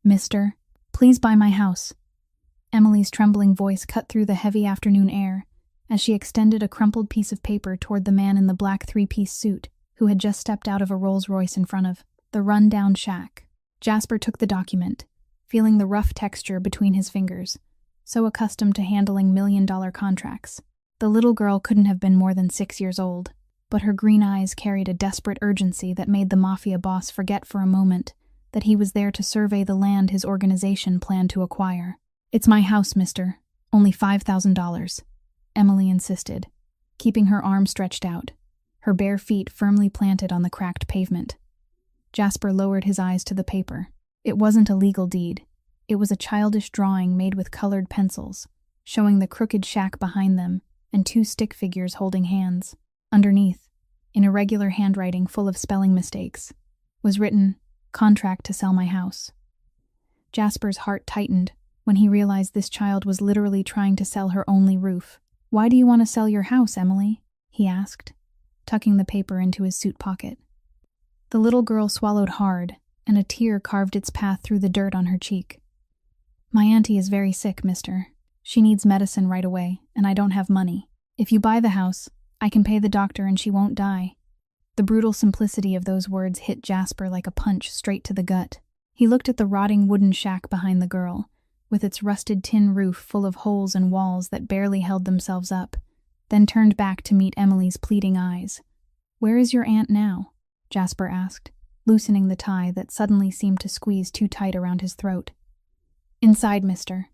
"Mister, please buy my house." Emily's trembling voice cut through the heavy afternoon air as she extended a crumpled piece of paper toward the man in the black three-piece suit who had just stepped out of a Rolls-Royce in front of the run-down shack. Jasper took the document, feeling the rough texture between his fingers, so accustomed to handling million-dollar contracts. The little girl couldn't have been more than 6 years old, but her green eyes carried a desperate urgency that made the Mafia boss forget for a moment that he was there to survey the land his organization planned to acquire. "It's my house, mister. Only $5,000, Emily insisted, keeping her arm stretched out, her bare feet firmly planted on the cracked pavement. Jasper lowered his eyes to the paper. It wasn't a legal deed. It was a childish drawing made with colored pencils, showing the crooked shack behind them and 2 stick figures holding hands. Underneath, in irregular handwriting full of spelling mistakes, was written, "Contract to sell my house." Jasper's heart tightened when he realized this child was literally trying to sell her only roof. "Why do you want to sell your house, Emily?" he asked, tucking the paper into his suit pocket. The little girl swallowed hard, and a tear carved its path through the dirt on her cheek. "My auntie is very sick, mister. She needs medicine right away, and I don't have money. If you buy the house, I can pay the doctor and she won't die." The brutal simplicity of those words hit Jasper like a punch straight to the gut. He looked at the rotting wooden shack behind the girl, with its rusted tin roof full of holes and walls that barely held themselves up, then turned back to meet Emily's pleading eyes. "Where is your aunt now?" Jasper asked, loosening the tie that suddenly seemed to squeeze too tight around his throat. "Inside, mister.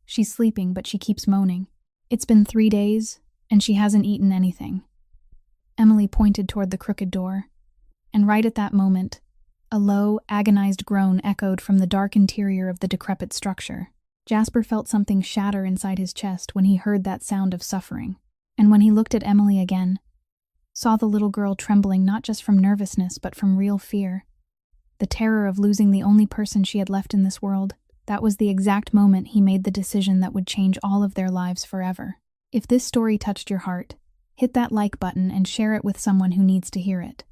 She's sleeping, but she keeps moaning. It's been 3 days, and she hasn't eaten anything." Emily pointed toward the crooked door, and right at that moment, a low, agonized groan echoed from the dark interior of the decrepit structure. Jasper felt something shatter inside his chest when he heard that sound of suffering, and when he looked at Emily again, saw the little girl trembling not just from nervousness but from real fear. The terror of losing the only person she had left in this world. That was the exact moment he made the decision that would change all of their lives forever. If this story touched your heart, hit that like button and share it with someone who needs to hear it.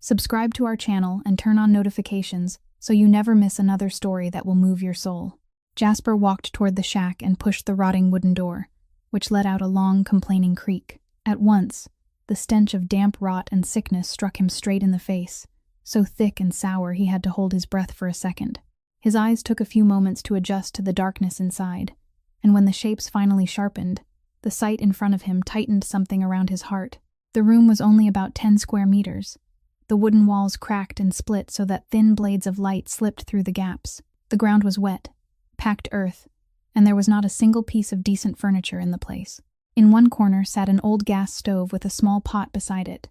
Subscribe to our channel and turn on notifications so you never miss another story that will move your soul. Jasper walked toward the shack and pushed the rotting wooden door, which let out a long, complaining creak. At once, the stench of damp rot and sickness struck him straight in the face, so thick and sour he had to hold his breath for a second. His eyes took a few moments to adjust to the darkness inside, and when the shapes finally sharpened, the sight in front of him tightened something around his heart. The room was only about 10 square meters. The wooden walls cracked and split so that thin blades of light slipped through the gaps. The ground was wet, packed earth, and there was not a single piece of decent furniture in the place. In one corner sat an old gas stove with a small pot beside it.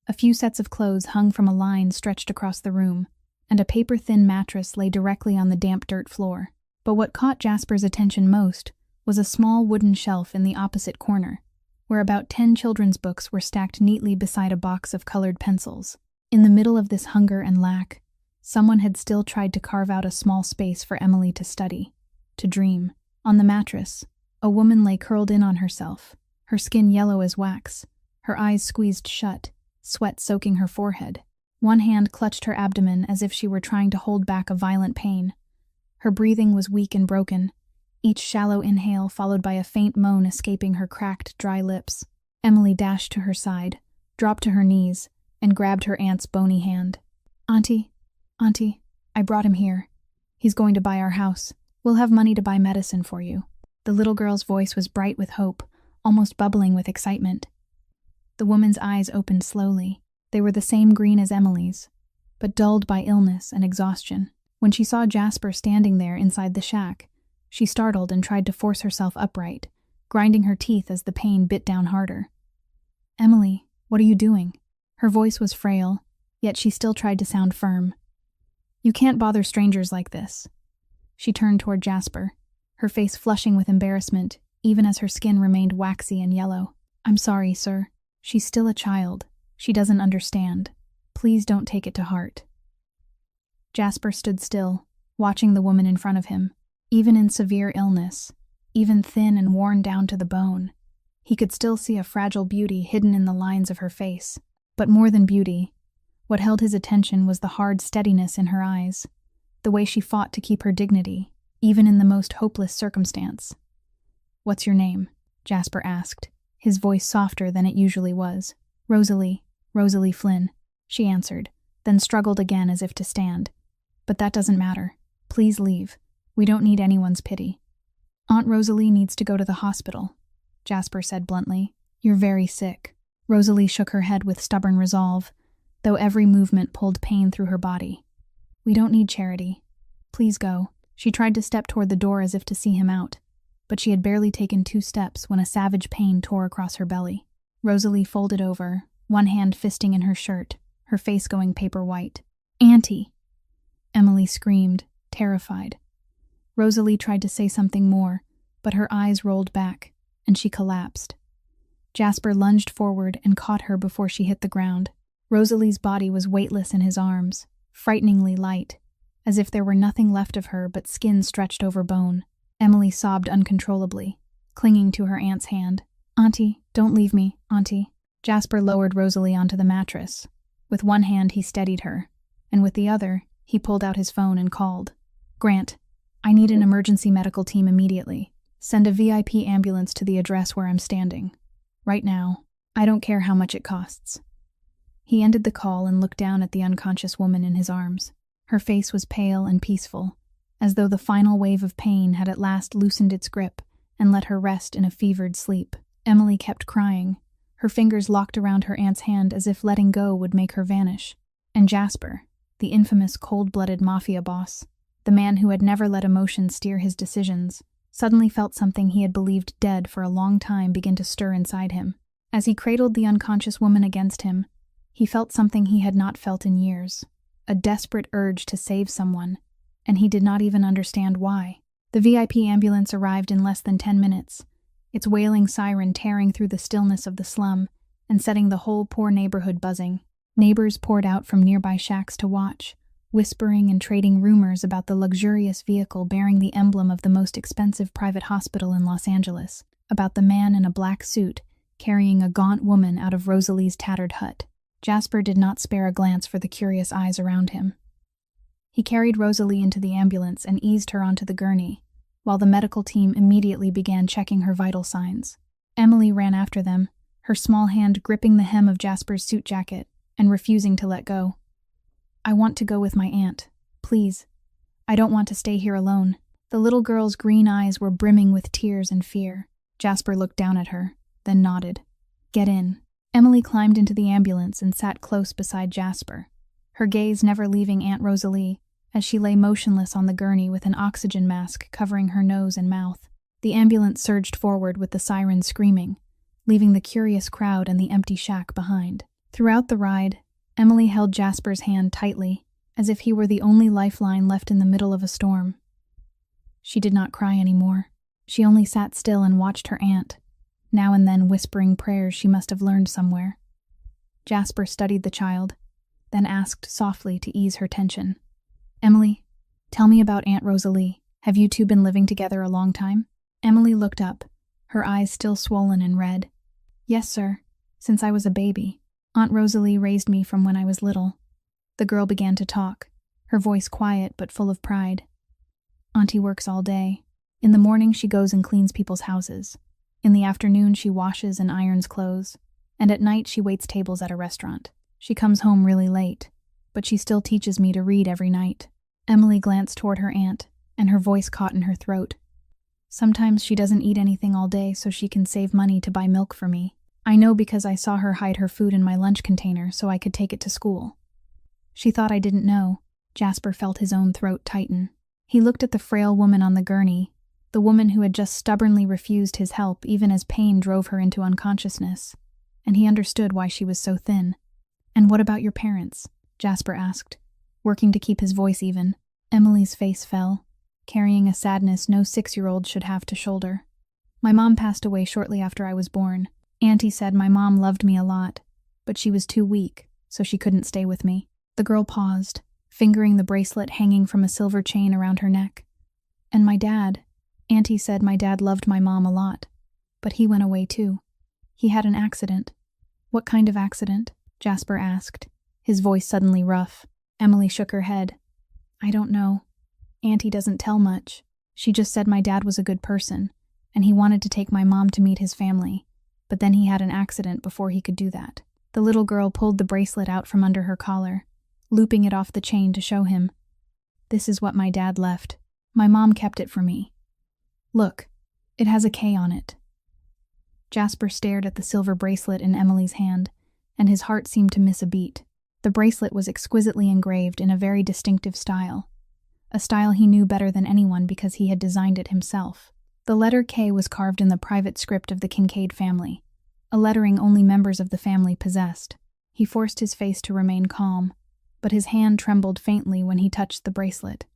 A few sets of clothes hung from a line stretched across the room, and a paper-thin mattress lay directly on the damp dirt floor. But what caught Jasper's attention most was a small wooden shelf in the opposite corner, where about 10 children's books were stacked neatly beside a box of colored pencils. In the middle of this hunger and lack, someone had still tried to carve out a small space for Emily to study, to dream. On the mattress, a woman lay curled in on herself, her skin yellow as wax, her eyes squeezed shut, sweat soaking her forehead. One hand clutched her abdomen as if she were trying to hold back a violent pain. Her breathing was weak and broken, each shallow inhale followed by a faint moan escaping her cracked, dry lips. Emily dashed to her side, dropped to her knees, and grabbed her aunt's bony hand. Auntie, I brought him here. He's going to buy our house. We'll have money to buy medicine for you." The little girl's voice was bright with hope, almost bubbling with excitement. The woman's eyes opened slowly. They were the same green as Emily's, but dulled by illness and exhaustion. When she saw Jasper standing there inside the shack, she startled and tried to force herself upright, grinding her teeth as the pain bit down harder. "Emily, what are you doing?" Her voice was frail, yet she still tried to sound firm. "You can't bother strangers like this." She turned toward Jasper, her face flushing with embarrassment, even as her skin remained waxy and yellow. "I'm sorry, sir. She's still a child. She doesn't understand. Please don't take it to heart." Jasper stood still, watching the woman in front of him. Even in severe illness, even thin and worn down to the bone, he could still see a fragile beauty hidden in the lines of her face. But more than beauty, what held his attention was the hard steadiness in her eyes. the way she fought to keep her dignity, even in the most hopeless circumstance. "What's your name?" Jasper asked, his voice softer than it usually was. Rosalie Flynn," she answered, then struggled again as if to stand. "But that doesn't matter. Please leave. We don't need anyone's pity." "Aunt Rosalie needs to go to the hospital," Jasper said bluntly. "You're very sick." Rosalie shook her head with stubborn resolve, though every movement pulled pain through her body. "We don't need charity. Please go." She tried to step toward the door as if to see him out, but she had barely taken 2 steps when a savage pain tore across her belly. Rosalie folded over, one hand fisting in her shirt, her face going paper white. "Auntie!" Emily screamed, terrified. Rosalie tried to say something more, but her eyes rolled back, and she collapsed. Jasper lunged forward and caught her before she hit the ground. Rosalie's body was weightless in his arms, frighteningly light, as if there were nothing left of her but skin stretched over bone. Emily sobbed uncontrollably, clinging to her aunt's hand. "Auntie, don't leave me, Auntie." Jasper lowered Rosalie onto the mattress. With one hand he steadied her, and with the other, he pulled out his phone and called. "Grant, I need an emergency medical team immediately. Send a VIP ambulance to the address where I'm standing. Right now. I don't care how much it costs." He ended the call and looked down at the unconscious woman in his arms. Her face was pale and peaceful, as though the final wave of pain had at last loosened its grip and let her rest in a fevered sleep. Emily kept crying, her fingers locked around her aunt's hand as if letting go would make her vanish. And Jasper, the infamous cold-blooded Mafia boss, the man who had never let emotion steer his decisions, suddenly felt something he had believed dead for a long time begin to stir inside him. As he cradled the unconscious woman against him, he felt something he had not felt in years, a desperate urge to save someone, and he did not even understand why. The VIP ambulance arrived in less than 10 minutes, its wailing siren tearing through the stillness of the slum and setting the whole poor neighborhood buzzing. Neighbors poured out from nearby shacks to watch, whispering and trading rumors about the luxurious vehicle bearing the emblem of the most expensive private hospital in Los Angeles, about the man in a black suit carrying a gaunt woman out of Rosalie's tattered hut. Jasper did not spare a glance for the curious eyes around him. He carried Rosalie into the ambulance and eased her onto the gurney, while the medical team immediately began checking her vital signs. Emily ran after them, her small hand gripping the hem of Jasper's suit jacket and refusing to let go. "I want to go with my aunt. Please. I don't want to stay here alone." The little girl's green eyes were brimming with tears and fear. Jasper looked down at her, then nodded. "Get in." Emily climbed into the ambulance and sat close beside Jasper, her gaze never leaving Aunt Rosalie as she lay motionless on the gurney with an oxygen mask covering her nose and mouth. The ambulance surged forward with the siren screaming, leaving the curious crowd and the empty shack behind. Throughout the ride, Emily held Jasper's hand tightly, as if he were the only lifeline left in the middle of a storm. She did not cry anymore. She only sat still and watched her aunt, now and then whispering prayers she must have learned somewhere. Jasper studied the child, then asked softly to ease her tension. "Emily, tell me about Aunt Rosalie. Have you two been living together a long time?" Emily looked up, her eyes still swollen and red. "Yes, sir, since I was a baby. Aunt Rosalie raised me from when I was little." The girl began to talk, her voice quiet but full of pride. "Auntie works all day. In the morning she goes and cleans people's houses. In the afternoon she washes and irons clothes, and at night she waits tables at a restaurant. She comes home really late, but she still teaches me to read every night." Emily glanced toward her aunt, and her voice caught in her throat. "Sometimes she doesn't eat anything all day so she can save money to buy milk for me. I know because I saw her hide her food in my lunch container so I could take it to school." She thought I didn't know. Jasper felt his own throat tighten. He looked at the frail woman on the gurney, the woman who had just stubbornly refused his help even as pain drove her into unconsciousness, and he understood why she was so thin. "And what about your parents?" Jasper asked, working to keep his voice even. Emily's face fell, carrying a sadness no 6-year-old should have to shoulder. "My mom passed away shortly after I was born. Auntie said my mom loved me a lot, but she was too weak, so she couldn't stay with me." The girl paused, fingering the bracelet hanging from a silver chain around her neck. "And my dad. Auntie said my dad loved my mom a lot, but he went away too. He had an accident." "What kind of accident?" Jasper asked, his voice suddenly rough. Emily shook her head. "I don't know. Auntie doesn't tell much. She just said my dad was a good person, and he wanted to take my mom to meet his family, but then he had an accident before he could do that. The little girl pulled the bracelet out from under her collar, looping it off the chain to show him. This is what my dad left. My mom kept it for me. Look, it has a K on it. Jasper stared at the silver bracelet in Emily's hand, and his heart seemed to miss a beat. The bracelet was exquisitely engraved in a very distinctive style, a style he knew better than anyone because he had designed it himself. The letter K was carved in the private script of the Kincaid family, a lettering only members of the family possessed. He forced his face to remain calm, but his hand trembled faintly when he touched the bracelet.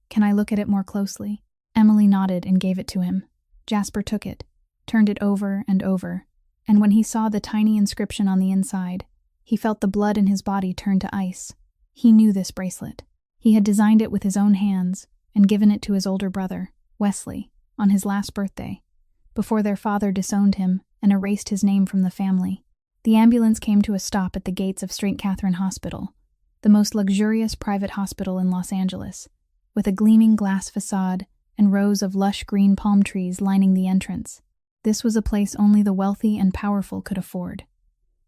Can I look at it more closely? Emily nodded and gave it to him. Jasper took it, turned it over and over, and when he saw the tiny inscription on the inside, he felt the blood in his body turn to ice. He knew this bracelet. He had designed it with his own hands and given it to his older brother, Wesley, on his last birthday, before their father disowned him and erased his name from the family. The ambulance came to a stop at the gates of St. Catherine Hospital, the most luxurious private hospital in Los Angeles, with a gleaming glass facade and rows of lush green palm trees lining the entrance. This was a place only the wealthy and powerful could afford.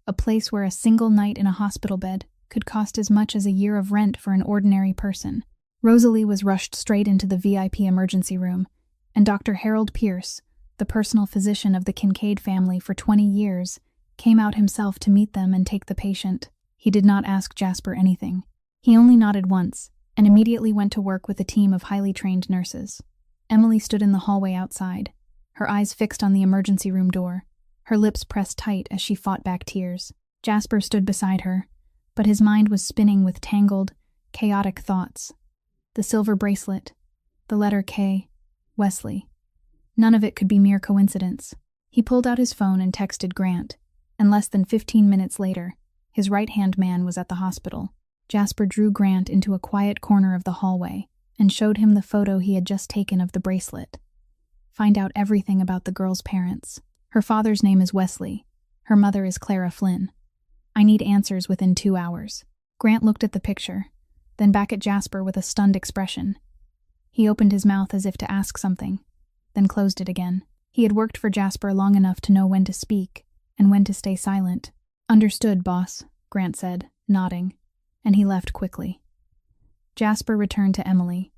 A place where a single night in a hospital bed could cost as much as a year of rent for an ordinary person. Rosalie was rushed straight into the VIP emergency room, and Dr. Harold Pierce, the personal physician of the Kincaid family for 20 years, came out himself to meet them and take the patient. He did not ask Jasper anything. He only nodded once, and immediately went to work with a team of highly trained nurses. Emily stood in the hallway outside, her eyes fixed on the emergency room door, her lips pressed tight as she fought back tears. Jasper stood beside her, but his mind was spinning with tangled, chaotic thoughts. The silver bracelet, the letter K, Wesley. None of it could be mere coincidence. He pulled out his phone and texted Grant, and less than 15 minutes later, his right-hand man was at the hospital. Jasper drew Grant into a quiet corner of the hallway and showed him the photo he had just taken of the bracelet. Find out everything about the girl's parents. Her father's name is Wesley. Her mother is Clara Flynn. I need answers within 2 hours. Grant looked at the picture, then back at Jasper with a stunned expression. He opened his mouth as if to ask something, then closed it again. He had worked for Jasper long enough to know when to speak and when to stay silent. Understood, boss, Grant said, nodding, and he left quickly. Jasper returned to Emily.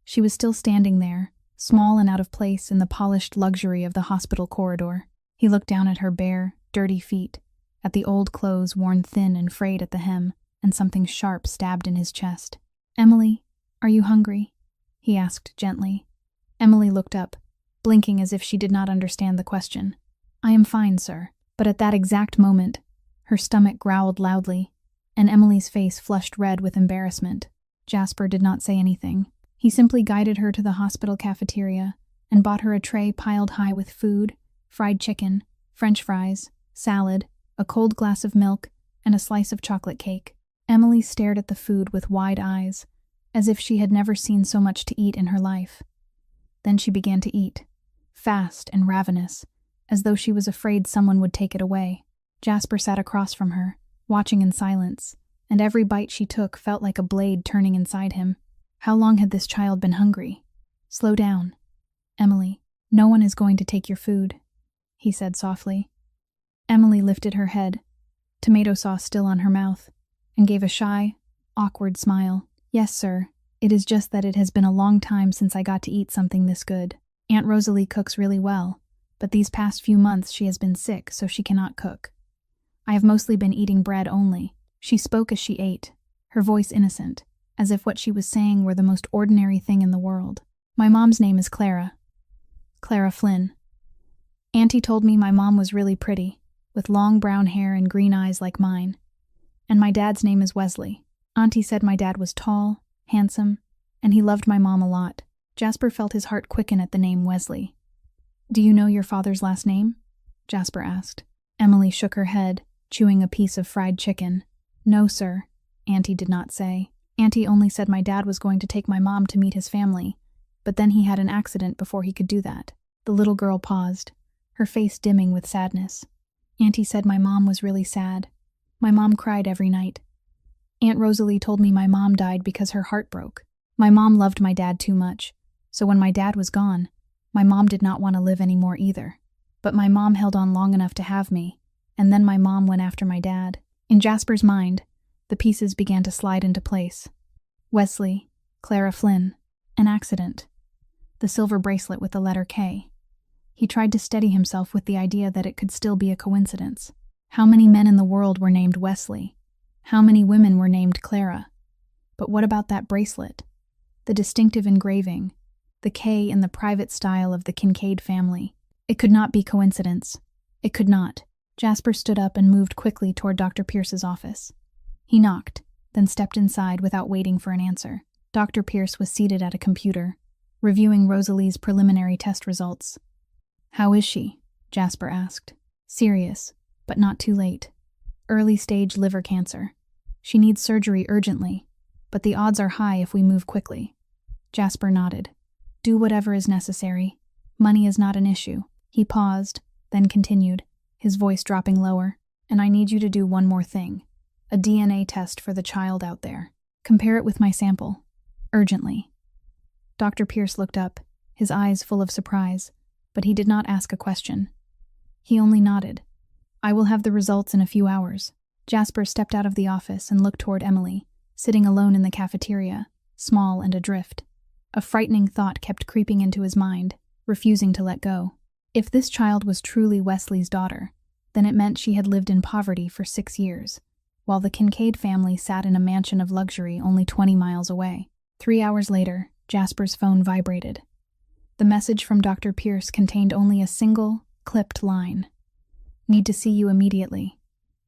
She was still standing there, small and out of place in the polished luxury of the hospital corridor. He looked down at her bare, dirty feet, at the old clothes worn thin and frayed at the hem, and something sharp stabbed in his chest. Emily, are you hungry? He asked gently. Emily looked up, blinking as if she did not understand the question. I am fine, sir. But at that exact moment, her stomach growled loudly, and Emily's face flushed red with embarrassment. Jasper did not say anything. He simply guided her to the hospital cafeteria and bought her a tray piled high with food, fried chicken, French fries, salad, a cold glass of milk, and a slice of chocolate cake. Emily stared at the food with wide eyes, as if she had never seen so much to eat in her life. Then she began to eat, fast and ravenous, as though she was afraid someone would take it away. Jasper sat across from her, watching in silence, and every bite she took felt like a blade turning inside him. How long had this child been hungry? Slow down, Emily. No one is going to take your food, he said softly. Emily lifted her head, tomato sauce still on her mouth, and gave a shy, awkward smile. Yes, sir. It is just that it has been a long time since I got to eat something this good. Aunt Rosalie cooks really well, but these past few months she has been sick, so she cannot cook. I have mostly been eating bread only. She spoke as she ate, her voice innocent, as if what she was saying were the most ordinary thing in the world. My mom's name is Clara. Clara Flynn. Auntie told me my mom was really pretty, with long brown hair and green eyes like mine. And my dad's name is Wesley. Auntie said my dad was tall, handsome, and he loved my mom a lot. Jasper felt his heart quicken at the name Wesley. Do you know your father's last name? Jasper asked. Emily shook her head, chewing a piece of fried chicken. No, sir, Auntie did not say. Auntie only said my dad was going to take my mom to meet his family, but then he had an accident before he could do that. The little girl paused, her face dimming with sadness. Auntie said my mom was really sad. My mom cried every night. Aunt Rosalie told me my mom died because her heart broke. My mom loved my dad too much, so when my dad was gone, my mom did not want to live anymore either. But my mom held on long enough to have me, and then my mom went after my dad. In Jasper's mind, the pieces began to slide into place. Wesley, Clara Flynn, an accident. The silver bracelet with the letter K. He tried to steady himself with the idea that it could still be a coincidence. How many men in the world were named Wesley? How many women were named Clara? But what about that bracelet? The distinctive engraving, the K in the private style of the Kincaid family. It could not be coincidence. It could not. Jasper stood up and moved quickly toward Dr. Pierce's office. He knocked, then stepped inside without waiting for an answer. Dr. Pierce was seated at a computer, reviewing Rosalie's preliminary test results. "How is she?" Jasper asked. "Serious, but not too late. Early-stage liver cancer. She needs surgery urgently, but the odds are high if we move quickly." Jasper nodded. "Do whatever is necessary. Money is not an issue." He paused, then continued, his voice dropping lower. "And I need you to do one more thing. A DNA test for the child out there. Compare it with my sample. Urgently." Dr. Pierce looked up, his eyes full of surprise, but he did not ask a question. He only nodded. "I will have the results in a few hours." Jasper stepped out of the office and looked toward Emily, sitting alone in the cafeteria, small and adrift. A frightening thought kept creeping into his mind, refusing to let go. If this child was truly Wesley's daughter, then it meant she had lived in poverty for 6 years, while the Kincaid family sat in a mansion of luxury only 20 miles away. 3 hours later, Jasper's phone vibrated. The message from Dr. Pierce contained only a single, clipped line. "Need to see you immediately.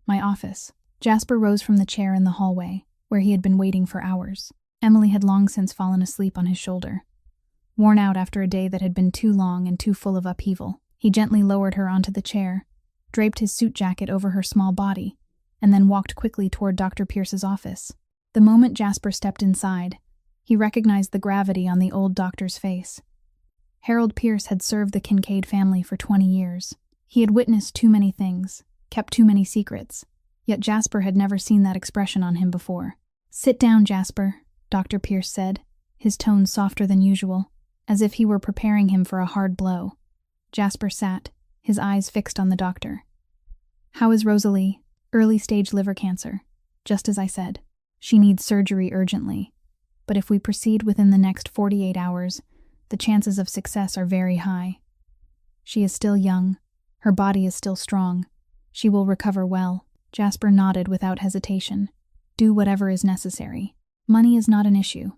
My office." Jasper rose from the chair in the hallway, where he had been waiting for hours. Emily had long since fallen asleep on his shoulder. Worn out after a day that had been too long and too full of upheaval, he gently lowered her onto the chair, draped his suit jacket over her small body, and then walked quickly toward Dr. Pierce's office. The moment Jasper stepped inside, he recognized the gravity on the old doctor's face. Harold Pierce had served the Kincaid family for 20 years. He had witnessed too many things, kept too many secrets, yet Jasper had never seen that expression on him before. "Sit down, Jasper," Dr. Pierce said, his tone softer than usual, as if he were preparing him for a hard blow. Jasper sat, his eyes fixed on the doctor. "How is Rosalie?" "Early-stage liver cancer. Just as I said. She needs surgery urgently. But if we proceed within the next 48 hours, the chances of success are very high. She is still young. Her body is still strong. She will recover well." Jasper nodded without hesitation. "Do whatever is necessary. Money is not an issue.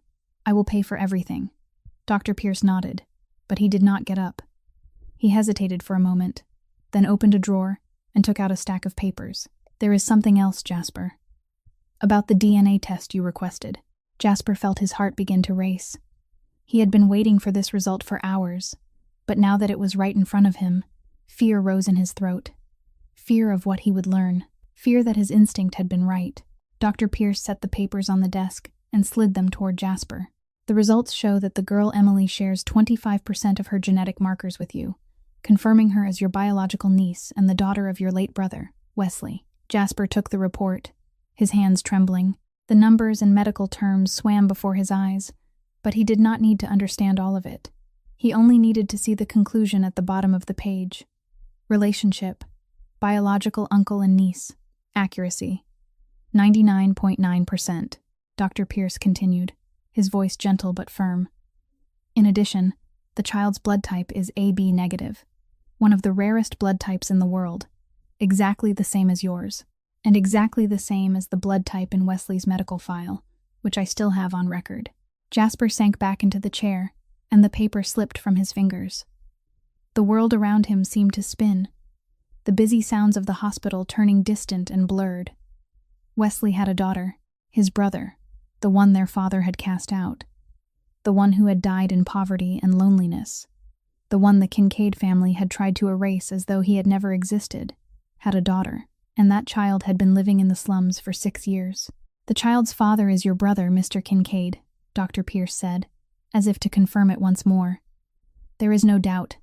I will pay for everything." Dr. Pierce nodded, but he did not get up. He hesitated for a moment, then opened a drawer and took out a stack of papers. "There is something else, Jasper. About the DNA test you requested." Jasper felt his heart begin to race. He had been waiting for this result for hours, but now that it was right in front of him, fear rose in his throat. Fear of what he would learn. Fear that his instinct had been right. Dr. Pierce set the papers on the desk and slid them toward Jasper. "The results show that the girl Emily shares 25% of her genetic markers with you, confirming her as your biological niece and the daughter of your late brother, Wesley." Jasper took the report, his hands trembling. The numbers and medical terms swam before his eyes, but he did not need to understand all of it. He only needed to see the conclusion at the bottom of the page. Relationship. Biological uncle and niece. Accuracy. 99.9%. Dr. Pierce continued, his voice gentle but firm. "In addition, the child's blood type is AB negative, one of the rarest blood types in the world, exactly the same as yours, and exactly the same as the blood type in Wesley's medical file, which I still have on record." Jasper sank back into the chair, and the paper slipped from his fingers. The world around him seemed to spin, the busy sounds of the hospital turning distant and blurred. Wesley had a daughter, his brother, the one their father had cast out, the one who had died in poverty and loneliness, the one the Kincaid family had tried to erase as though he had never existed, had a daughter, and that child had been living in the slums for 6 years. "The child's father is your brother, Mr. Kincaid," Dr. Pierce said, as if to confirm it once more. "There is no doubt."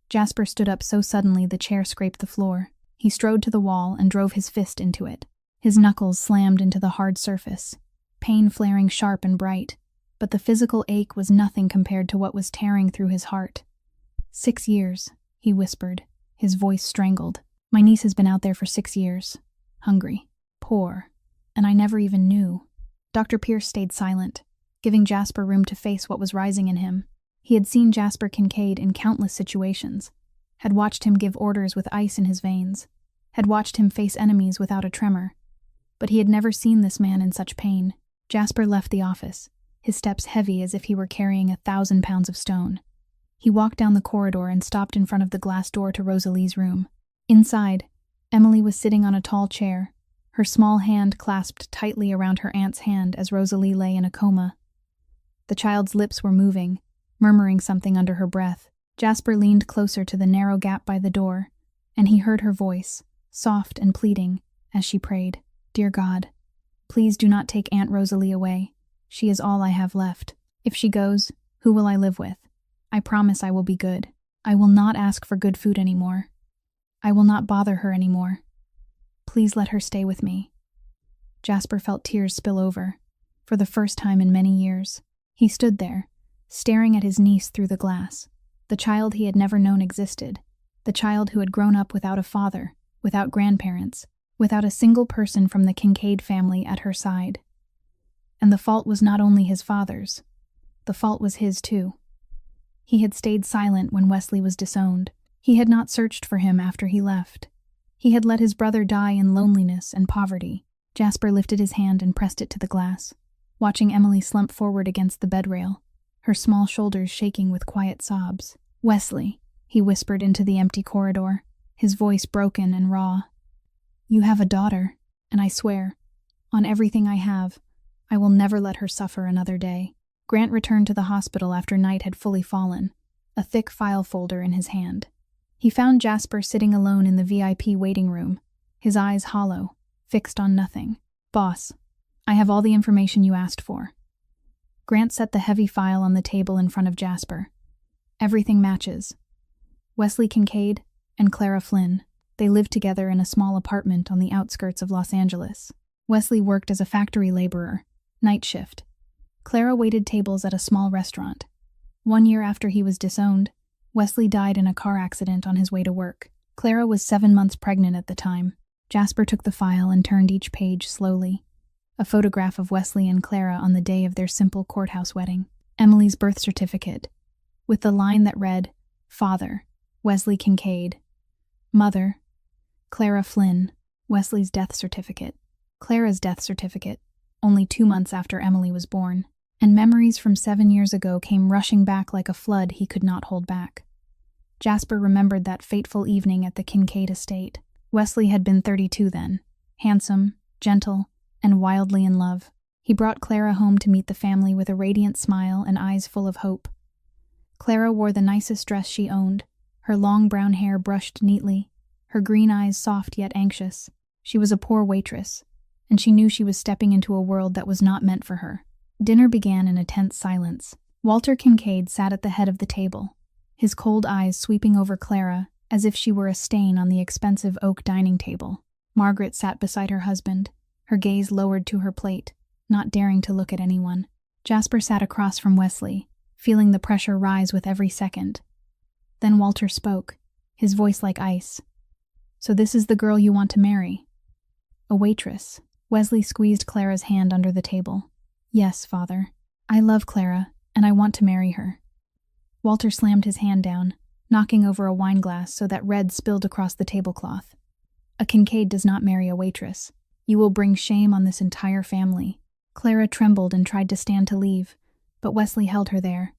Jasper stood up so suddenly the chair scraped the floor. He strode to the wall and drove his fist into it. His knuckles slammed into the hard surface, pain flaring sharp and bright. but the physical ache was nothing compared to what was tearing through his heart. 6 years, he whispered, his voice strangled. My niece has been out there for 6 years. Hungry. Poor. And I never even knew. Dr. Pierce stayed silent, giving Jasper room to face what was rising in him. He had seen Jasper Kincaid in countless situations, had watched him give orders with ice in his veins, had watched him face enemies without a tremor. But he had never seen this man in such pain. Jasper left the office, his steps heavy as if he were carrying 1,000 pounds of stone. He walked down the corridor and stopped in front of the glass door to Rosalie's room. Inside, Emily was sitting on a tall chair, her small hand clasped tightly around her aunt's hand as Rosalie lay in a coma. The child's lips were moving, murmuring something under her breath. Jasper leaned closer to the narrow gap by the door, and he heard her voice, soft and pleading, as she prayed, Dear God, please do not take Aunt Rosalie away. She is all I have left. If she goes, who will I live with? I promise I will be good. I will not ask for good food anymore. I will not bother her anymore. Please let her stay with me. Jasper felt tears spill over, for the first time in many years. He stood there, staring at his niece through the glass, the child he had never known existed, the child who had grown up without a father, without grandparents, without a single person from the Kincaid family at her side. And the fault was not only his father's, the fault was his too. He had stayed silent when Wesley was disowned. He had not searched for him after he left. He had let his brother die in loneliness and poverty. Jasper lifted his hand and pressed it to the glass, watching Emily slump forward against the bed rail, her small shoulders shaking with quiet sobs. Wesley, he whispered into the empty corridor, his voice broken and raw. You have a daughter, and I swear, on everything I have, I will never let her suffer another day. Grant returned to the hospital after night had fully fallen, a thick file folder in his hand. He found Jasper sitting alone in the VIP waiting room, his eyes hollow, fixed on nothing. Boss, I have all the information you asked for. Grant set the heavy file on the table in front of Jasper. Everything matches. Wesley Kincaid and Clara Flynn. They lived together in a small apartment on the outskirts of Los Angeles. Wesley worked as a factory laborer, night shift. Clara waited tables at a small restaurant. 1 year after he was disowned, Wesley died in a car accident on his way to work. Clara was 7 months pregnant at the time. Jasper took the file and turned each page slowly. A photograph of Wesley and Clara on the day of their simple courthouse wedding. Emily's birth certificate, with the line that read, Father, Wesley Kincaid. Mother, Clara Flynn. Wesley's death certificate. Clara's death certificate, only 2 months after Emily was born. And memories from 7 years ago came rushing back like a flood he could not hold back. Jasper remembered that fateful evening at the Kincaid estate. Wesley had been 32 then, handsome, gentle, and wildly in love. He brought Clara home to meet the family with a radiant smile and eyes full of hope. Clara wore the nicest dress she owned, her long brown hair brushed neatly, her green eyes soft yet anxious. She was a poor waitress, and she knew she was stepping into a world that was not meant for her. Dinner began in a tense silence. Walter Kincaid sat at the head of the table, his cold eyes sweeping over Clara as if she were a stain on the expensive oak dining table. Margaret sat beside her husband, her gaze lowered to her plate, not daring to look at anyone. Jasper sat across from Wesley, feeling the pressure rise with every second. Then Walter spoke, his voice like ice. So this is the girl you want to marry? A waitress. Wesley squeezed Clara's hand under the table. Yes, Father. I love Clara, and I want to marry her. Walter slammed his hand down, knocking over a wineglass so that red spilled across the tablecloth. A Kincaid does not marry a waitress. You will bring shame on this entire family. Clara trembled and tried to stand to leave, but Wesley held her there.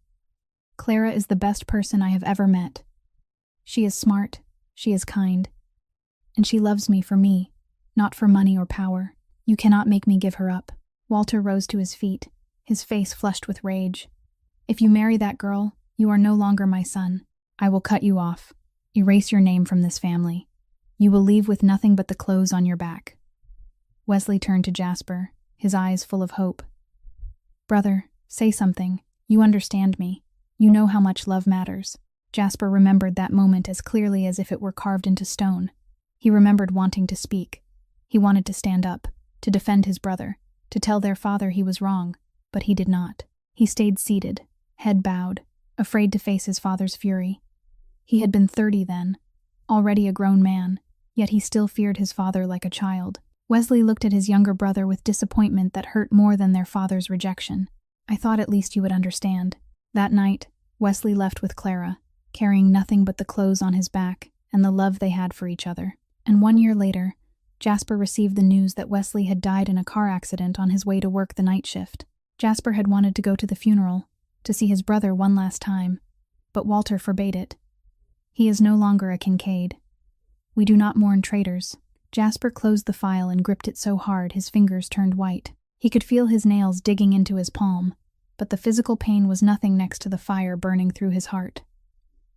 Clara is the best person I have ever met. She is smart, she is kind, and she loves me for me, not for money or power. You cannot make me give her up. Walter rose to his feet, his face flushed with rage. If you marry that girl, you are no longer my son. I will cut you off, erase your name from this family. You will leave with nothing but the clothes on your back. Wesley turned to Jasper, his eyes full of hope. Brother, say something. You understand me. You know how much love matters. Jasper remembered that moment as clearly as if it were carved into stone. He remembered wanting to speak. He wanted to stand up, to defend his brother, to tell their father he was wrong, but he did not. He stayed seated, head bowed, afraid to face his father's fury. He had been 30 then, already a grown man, yet he still feared his father like a child. Wesley looked at his younger brother with disappointment that hurt more than their father's rejection. "I thought at least you would understand." That night, Wesley left with Clara, carrying nothing but the clothes on his back and the love they had for each other. And 1 year later, Jasper received the news that Wesley had died in a car accident on his way to work the night shift. Jasper had wanted to go to the funeral, to see his brother one last time, but Walter forbade it. He is no longer a Kincaid. We do not mourn traitors. Jasper closed the file and gripped it so hard his fingers turned white. He could feel his nails digging into his palm, but the physical pain was nothing next to the fire burning through his heart.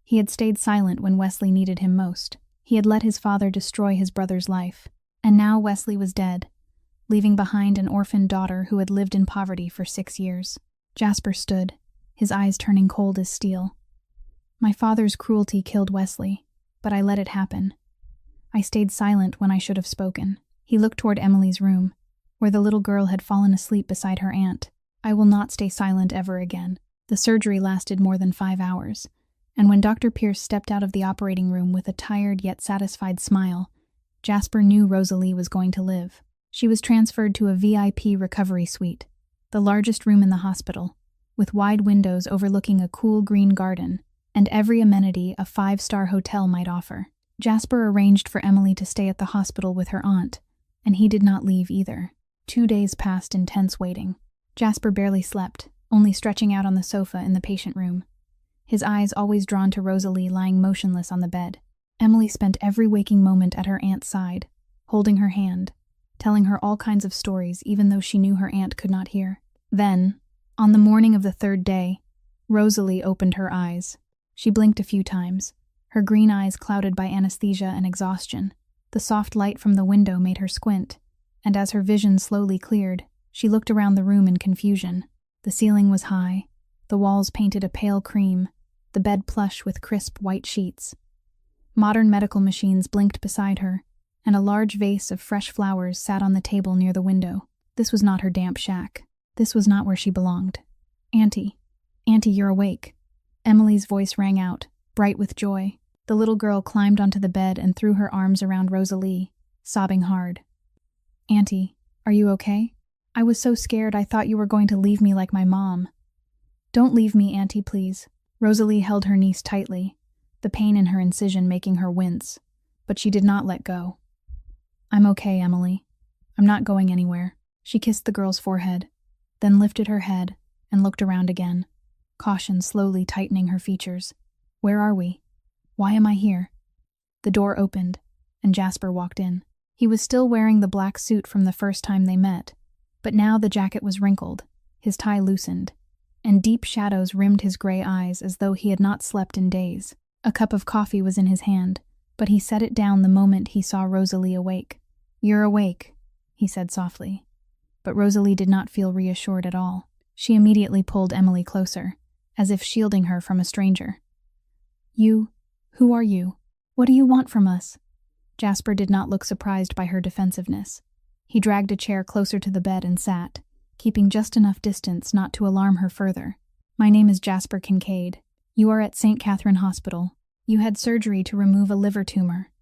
He had stayed silent when Wesley needed him most. He had let his father destroy his brother's life. And now Wesley was dead, leaving behind an orphaned daughter who had lived in poverty for 6 years. Jasper stood, his eyes turning cold as steel. "My father's cruelty killed Wesley, but I let it happen. I stayed silent when I should have spoken." He looked toward Emily's room, where the little girl had fallen asleep beside her aunt. "I will not stay silent ever again." The surgery lasted more than 5 hours, and when Dr. Pierce stepped out of the operating room with a tired yet satisfied smile, Jasper knew Rosalie was going to live. She was transferred to a VIP recovery suite, the largest room in the hospital, with wide windows overlooking a cool green garden and every amenity a 5-star hotel might offer. Jasper arranged for Emily to stay at the hospital with her aunt, and he did not leave either. 2 days passed in tense waiting. Jasper barely slept, only stretching out on the sofa in the patient room, his eyes always drawn to Rosalie lying motionless on the bed. Emily spent every waking moment at her aunt's side, holding her hand, telling her all kinds of stories even though she knew her aunt could not hear. Then, on the morning of the 3rd day, Rosalie opened her eyes. She blinked a few times, her green eyes clouded by anesthesia and exhaustion. The soft light from the window made her squint, and as her vision slowly cleared, she looked around the room in confusion. The ceiling was high, the walls painted a pale cream, the bed plush with crisp white sheets. Modern medical machines blinked beside her, and a large vase of fresh flowers sat on the table near the window. This was not her damp shack. This was not where she belonged. "Auntie, you're awake." Emily's voice rang out, bright with joy. The little girl climbed onto the bed and threw her arms around Rosalie, sobbing hard. "Auntie, are you okay? I was so scared I thought you were going to leave me like my mom." "Don't leave me, Auntie, please." Rosalie held her niece tightly, the pain in her incision making her wince, but she did not let go. "I'm okay, Emily. I'm not going anywhere." She kissed the girl's forehead, then lifted her head and looked around again, caution slowly tightening her features. "Where are we? Why am I here?" The door opened, and Jasper walked in. He was still wearing the black suit from the first time they met, but now the jacket was wrinkled, his tie loosened, and deep shadows rimmed his gray eyes as though he had not slept in days. A cup of coffee was in his hand, but he set it down the moment he saw Rosalie awake. "You're awake," he said softly. But Rosalie did not feel reassured at all. She immediately pulled Emily closer, as if shielding her from a stranger. Who are you? What do you want from us?" Jasper did not look surprised by her defensiveness. He dragged a chair closer to the bed and sat, keeping just enough distance not to alarm her further. "My name is Jasper Kincaid. You are at St. Catherine Hospital. You had surgery to remove a liver tumor.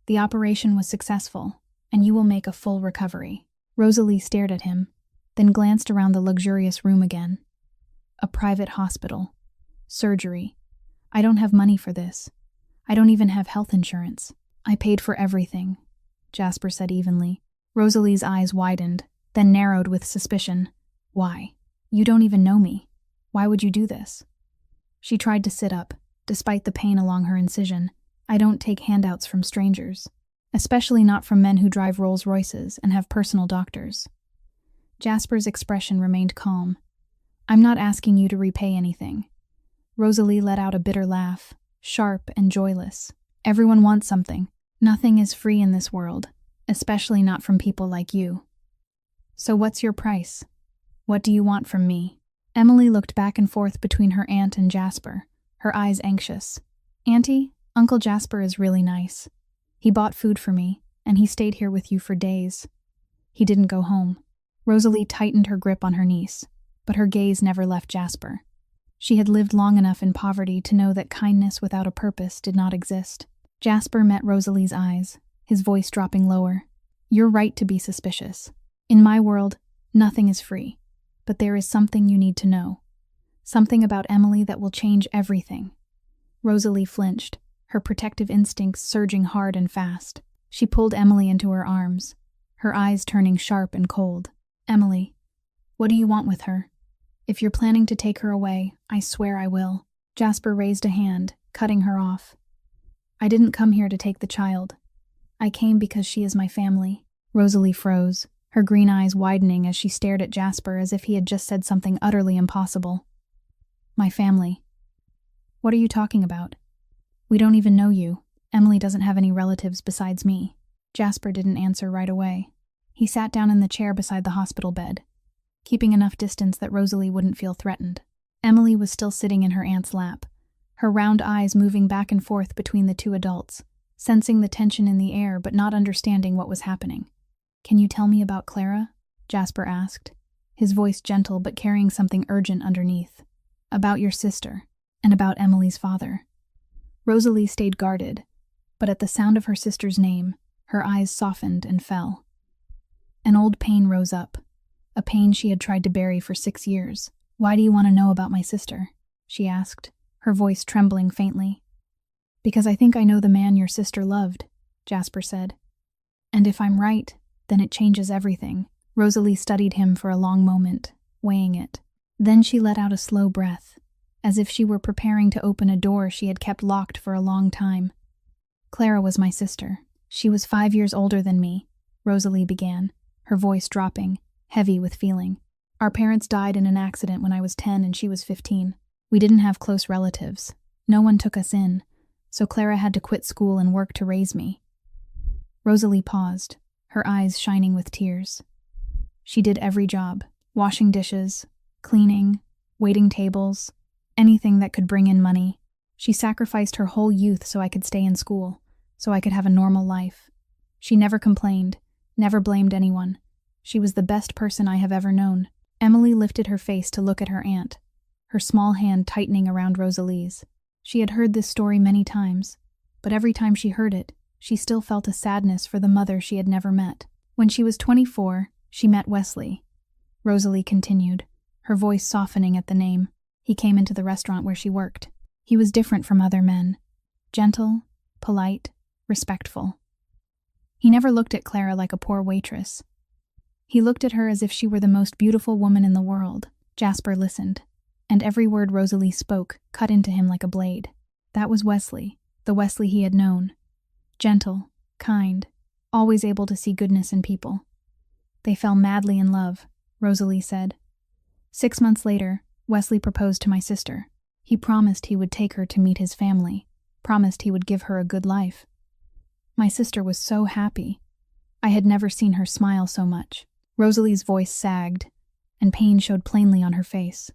The operation was successful, and you will make a full recovery." Rosalie stared at him, then glanced around the luxurious room again. "A private hospital. Surgery. I don't have money for this. I don't even have health insurance." "I paid for everything," Jasper said evenly. Rosalie's eyes widened, then narrowed with suspicion. "Why? You don't even know me. Why would you do this?" She tried to sit up, despite the pain along her incision. "I don't take handouts from strangers, especially not from men who drive Rolls Royces and have personal doctors." Jasper's expression remained calm. "I'm not asking you to repay anything." Rosalie let out a bitter laugh, sharp and joyless. "Everyone wants something. Nothing is free in this world, especially not from people like you. So what's your price? What do you want from me?" Emily looked back and forth between her aunt and Jasper, her eyes anxious. "Auntie, Uncle Jasper is really nice. He bought food for me, and he stayed here with you for days. He didn't go home." Rosalie tightened her grip on her niece. but her gaze never left Jasper. She had lived long enough in poverty to know that kindness without a purpose did not exist. Jasper met Rosalie's eyes, his voice dropping lower. "You're right to be suspicious. In my world, nothing is free. But there is something you need to know. Something about Emily that will change everything." Rosalie flinched, her protective instincts surging hard and fast. She pulled Emily into her arms, her eyes turning sharp and cold. "Emily, what do you want with her? If you're planning to take her away, I swear I will." Jasper raised a hand, cutting her off. "I didn't come here to take the child. I came because she is my family." Rosalie froze, her green eyes widening as she stared at Jasper as if he had just said something utterly impossible. "My family? What are you talking about? We don't even know you. Emily doesn't have any relatives besides me." Jasper didn't answer right away. He sat down in the chair beside the hospital bed, keeping enough distance that Rosalie wouldn't feel threatened. Emily was still sitting in her aunt's lap, her round eyes moving back and forth between the two adults, sensing the tension in the air but not understanding what was happening. "Can you tell me about Clara?" Jasper asked, his voice gentle but carrying something urgent underneath. "About your sister, and about Emily's father." Rosalie stayed guarded, but at the sound of her sister's name, her eyes softened and fell. An old pain rose up, a pain she had tried to bury for 6 years. "Why do you want to know about my sister?" she asked, her voice trembling faintly. "Because I think I know the man your sister loved," Jasper said. "And if I'm right, then it changes everything." Rosalie studied him for a long moment, weighing it. Then she let out a slow breath, as if she were preparing to open a door she had kept locked for a long time. "Clara was my sister. She was 5 years older than me," Rosalie began, her voice dropping, heavy with feeling. "Our parents died in an accident when I was 10 and she was 15. We didn't have close relatives. No one took us in, so Clara had to quit school and work to raise me." Rosalie paused, her eyes shining with tears. "She did every job, washing dishes, cleaning, waiting tables, anything that could bring in money. She sacrificed her whole youth so I could stay in school, so I could have a normal life. She never complained, never blamed anyone. She was the best person I have ever known." Emily lifted her face to look at her aunt, her small hand tightening around Rosalie's. She had heard this story many times, but every time she heard it, she still felt a sadness for the mother she had never met. "When she was 24, she met Wesley," Rosalie continued, her voice softening at the name. "He came into the restaurant where she worked. He was different from other men. Gentle, polite, respectful. He never looked at Clara like a poor waitress. He looked at her as if she were the most beautiful woman in the world." Jasper listened, and every word Rosalie spoke cut into him like a blade. That was Wesley, the Wesley he had known. Gentle, kind, always able to see goodness in people. "They fell madly in love," Rosalie said. 6 months later, Wesley proposed to my sister. He promised he would take her to meet his family, promised he would give her a good life. My sister was so happy. I had never seen her smile so much. Rosalie's voice sagged, and pain showed plainly on her face.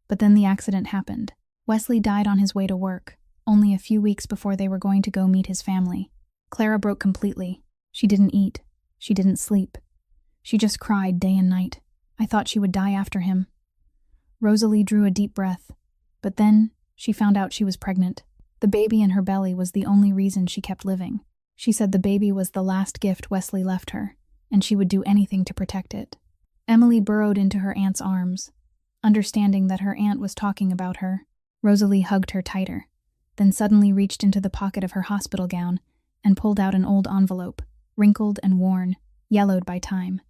But then the accident happened. Wesley died on his way to work, only a few weeks before they were going to go meet his family. Clara broke completely. She didn't eat. She didn't sleep. She just cried day and night. I thought she would die after him. Rosalie drew a deep breath, but then she found out she was pregnant. The baby in her belly was the only reason she kept living. She said the baby was the last gift Wesley left her, and she would do anything to protect it. Emily burrowed into her aunt's arms, understanding that her aunt was talking about her. Rosalie hugged her tighter, then suddenly reached into the pocket of her hospital gown and pulled out an old envelope, wrinkled and worn, yellowed by time.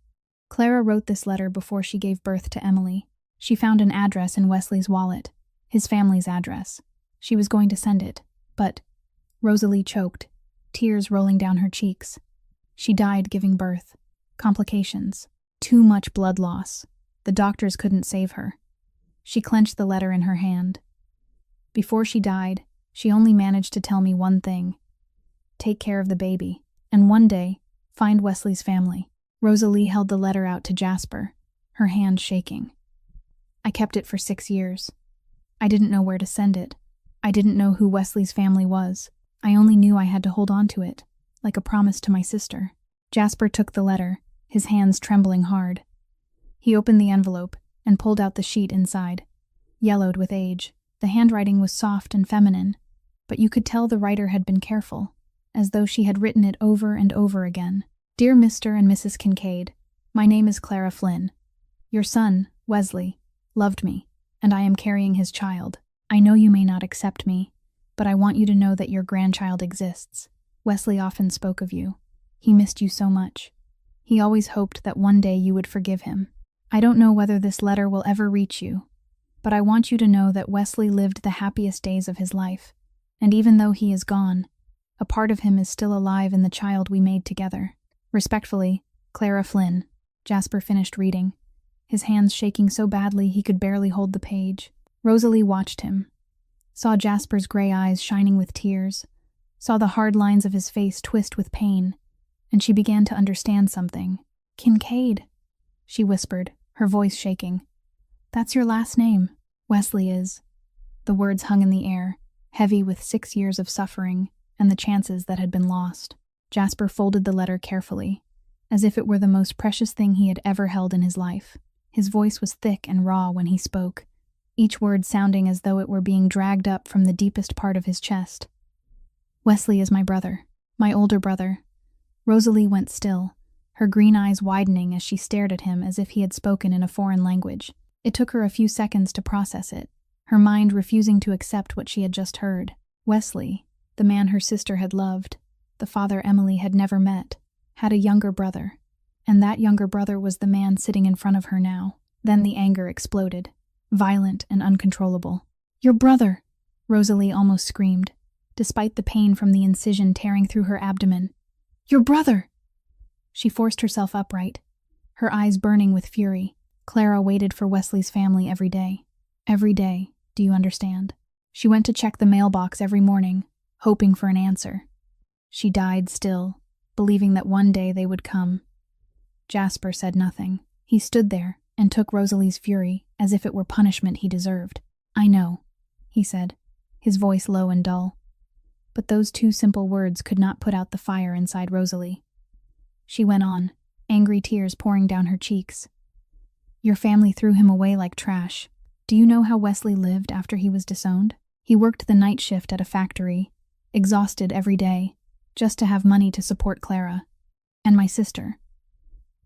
Clara wrote this letter before she gave birth to Emily. She found an address in Wesley's wallet, his family's address. She was going to send it, but Rosalie choked, tears rolling down her cheeks. She died giving birth. Complications. Too much blood loss. The doctors couldn't save her. She clenched the letter in her hand. Before she died, she only managed to tell me one thing. Take care of the baby, and one day, find Wesley's family. Rosalie held the letter out to Jasper, her hand shaking. I kept it for 6 years. I didn't know where to send it. I didn't know who Wesley's family was. I only knew I had to hold on to it, like a promise to my sister. Jasper took the letter, his hands trembling hard. He opened the envelope, and pulled out the sheet inside. Yellowed with age, the handwriting was soft and feminine, but you could tell the writer had been careful, as though she had written it over and over again. Dear Mr. and Mrs. Kincaid, my name is Clara Flynn. Your son, Wesley, loved me, and I am carrying his child. I know you may not accept me, but I want you to know that your grandchild exists. Wesley often spoke of you. He missed you so much. He always hoped that one day you would forgive him. I don't know whether this letter will ever reach you, but I want you to know that Wesley lived the happiest days of his life, and even though he is gone, a part of him is still alive in the child we made together. Respectfully, Clara Flynn. Jasper finished reading, his hands shaking so badly he could barely hold the page. Rosalie watched him, saw Jasper's gray eyes shining with tears, saw the hard lines of his face twist with pain, and she began to understand something. Kincaid, she whispered, her voice shaking. That's your last name. Wesley is. The words hung in the air, heavy with 6 years of suffering and the chances that had been lost. Jasper folded the letter carefully, as if it were the most precious thing he had ever held in his life. His voice was thick and raw when he spoke, each word sounding as though it were being dragged up from the deepest part of his chest. Wesley is my brother, my older brother. Rosalie went still, her green eyes widening as she stared at him as if he had spoken in a foreign language. It took her a few seconds to process it, her mind refusing to accept what she had just heard. Wesley, the man her sister had loved, the father Emily had never met, had a younger brother, and that younger brother was the man sitting in front of her now. Then the anger exploded, violent and uncontrollable. Your brother! Rosalie almost screamed, despite the pain from the incision tearing through her abdomen. Your brother! She forced herself upright, her eyes burning with fury. Clara waited for Wesley's family every day. Every day, do you understand? She went to check the mailbox every morning, hoping for an answer. She died still, believing that one day they would come. Jasper said nothing. He stood there and took Rosalie's fury as if it were punishment he deserved. I know, he said, his voice low and dull. But those two simple words could not put out the fire inside Rosalie. She went on, angry tears pouring down her cheeks. Your family threw him away like trash. Do you know how Wesley lived after he was disowned? He worked the night shift at a factory, exhausted every day, just to have money to support Clara. And my sister.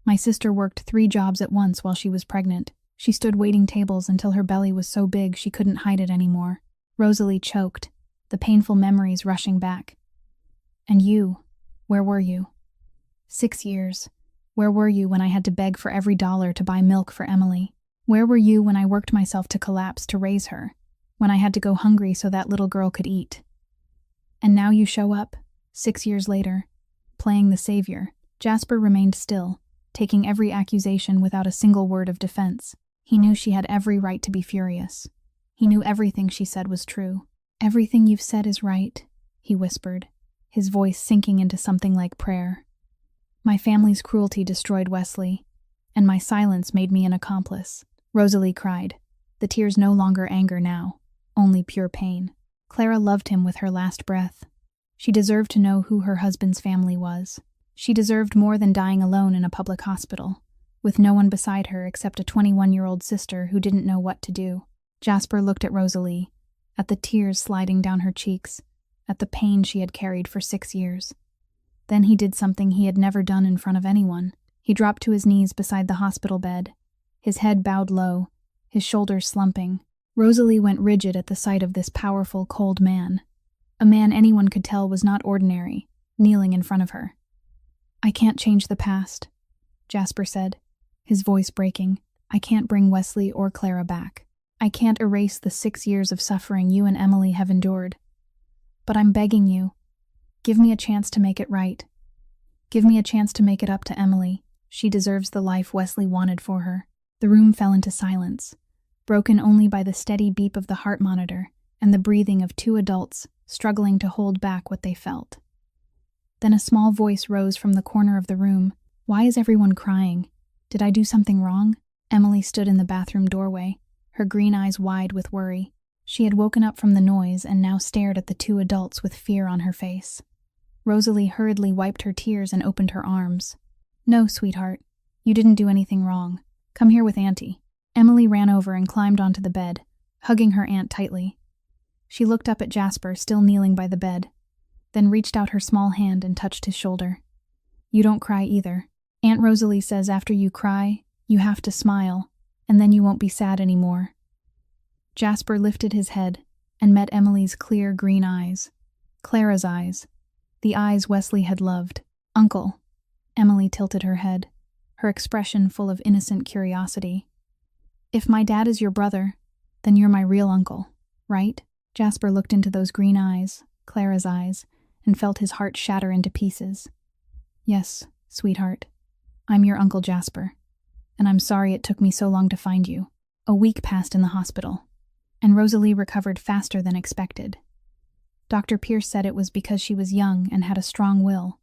My sister worked 3 jobs at once while she was pregnant. She stood waiting tables until her belly was so big she couldn't hide it anymore. Rosalie choked, the painful memories rushing back. And you, where were you? 6 years. Where were you when I had to beg for every dollar to buy milk for Emily? Where were you when I worked myself to collapse to raise her? When I had to go hungry so that little girl could eat? And now you show up, 6 years later, playing the savior. Jasper remained still, taking every accusation without a single word of defense. He knew she had every right to be furious. He knew everything she said was true. Everything you've said is right, he whispered, his voice sinking into something like prayer. My family's cruelty destroyed Wesley, and my silence made me an accomplice. Rosalie cried, the tears no longer anger now, only pure pain. Clara loved him with her last breath. She deserved to know who her husband's family was. She deserved more than dying alone in a public hospital, with no one beside her except a 21-year-old sister who didn't know what to do. Jasper looked at Rosalie, at the tears sliding down her cheeks, at the pain she had carried for 6 years. Then he did something he had never done in front of anyone. He dropped to his knees beside the hospital bed, his head bowed low, his shoulders slumping. Rosalie went rigid at the sight of this powerful, cold man, a man anyone could tell was not ordinary, kneeling in front of her. I can't change the past, Jasper said, his voice breaking. I can't bring Wesley or Clara back. I can't erase the 6 years of suffering you and Emily have endured. But I'm begging you, give me a chance to make it right. Give me a chance to make it up to Emily. She deserves the life Wesley wanted for her. The room fell into silence, broken only by the steady beep of the heart monitor and the breathing of 2 adults struggling to hold back what they felt. Then a small voice rose from the corner of the room. Why is everyone crying? Did I do something wrong? Emily stood in the bathroom doorway, her green eyes wide with worry. She had woken up from the noise and now stared at the 2 adults with fear on her face. Rosalie hurriedly wiped her tears and opened her arms. No, sweetheart, you didn't do anything wrong. Come here with Auntie. Emily ran over and climbed onto the bed, hugging her aunt tightly. She looked up at Jasper, still kneeling by the bed, then reached out her small hand and touched his shoulder. You don't cry either. Aunt Rosalie says after you cry, you have to smile, and then you won't be sad anymore. Jasper lifted his head and met Emily's clear green eyes. Clara's eyes. The eyes Wesley had loved. Uncle. Emily tilted her head, her expression full of innocent curiosity. If my dad is your brother, then you're my real uncle, right? Jasper looked into those green eyes, Clara's eyes, and felt his heart shatter into pieces. Yes, sweetheart. I'm your Uncle Jasper, and I'm sorry it took me so long to find you. A week passed in the hospital, and Rosalie recovered faster than expected. Dr. Pierce said it was because she was young and had a strong will,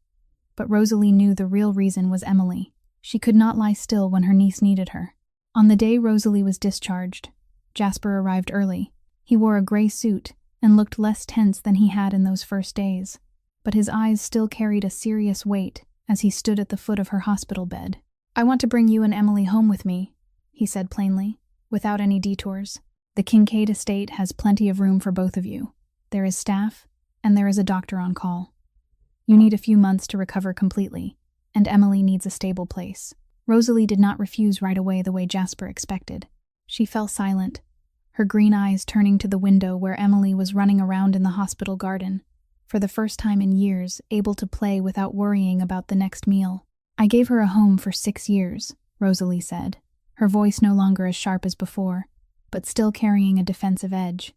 but Rosalie knew the real reason was Emily. She could not lie still when her niece needed her. On the day Rosalie was discharged, Jasper arrived early. He wore a gray suit and looked less tense than he had in those first days, but his eyes still carried a serious weight as he stood at the foot of her hospital bed. I want to bring you and Emily home with me, he said plainly, without any detours. The Kincaid estate has plenty of room for both of you. There is staff, and there is a doctor on call. You need a few months to recover completely, and Emily needs a stable place. Rosalie did not refuse right away the way Jasper expected. She fell silent, her green eyes turning to the window where Emily was running around in the hospital garden, for the first time in years able to play without worrying about the next meal. I gave her a home for 6 years, Rosalie said, her voice no longer as sharp as before, but still carrying a defensive edge.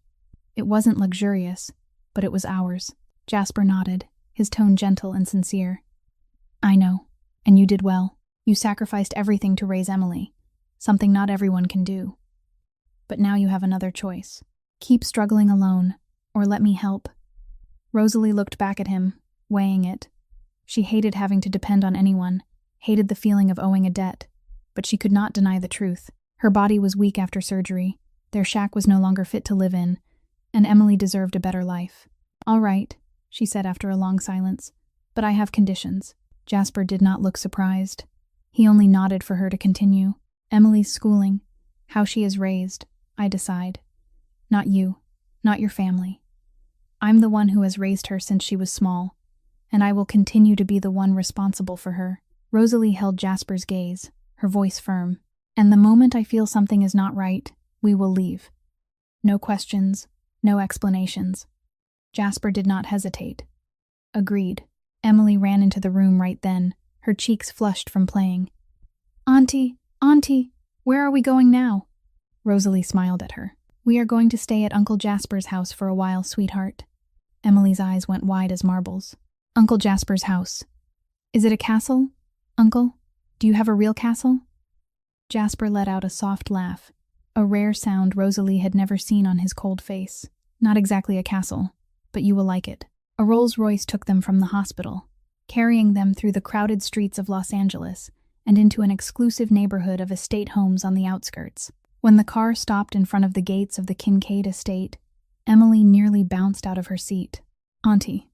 It wasn't luxurious, but it was ours. Jasper nodded, his tone gentle and sincere. I know, and you did well. You sacrificed everything to raise Emily, something not everyone can do. But now you have another choice. Keep struggling alone, or let me help. Rosalie looked back at him, weighing it. She hated having to depend on anyone, hated the feeling of owing a debt, but she could not deny the truth. Her body was weak after surgery, their shack was no longer fit to live in, and Emily deserved a better life. All right, she said after a long silence, but I have conditions. Jasper did not look surprised. He only nodded for her to continue. Emily's schooling, how she is raised, I decide. Not you, not your family. I'm the one who has raised her since she was small, and I will continue to be the one responsible for her. Rosalie held Jasper's gaze, her voice firm. And the moment I feel something is not right, we will leave. No questions, no explanations. Jasper did not hesitate. Agreed. Emily ran into the room right then, her cheeks flushed from playing. Auntie, where are we going now? Rosalie smiled at her. We are going to stay at Uncle Jasper's house for a while, sweetheart. Emily's eyes went wide as marbles. Uncle Jasper's house. Is it a castle, Uncle? Do you have a real castle? Jasper let out a soft laugh, a rare sound Rosalie had never seen on his cold face. Not exactly a castle, but you will like it. A Rolls-Royce took them from the hospital, carrying them through the crowded streets of Los Angeles and into an exclusive neighborhood of estate homes on the outskirts. When the car stopped in front of the gates of the Kincaid estate, Emily nearly bounced out of her seat. Auntie,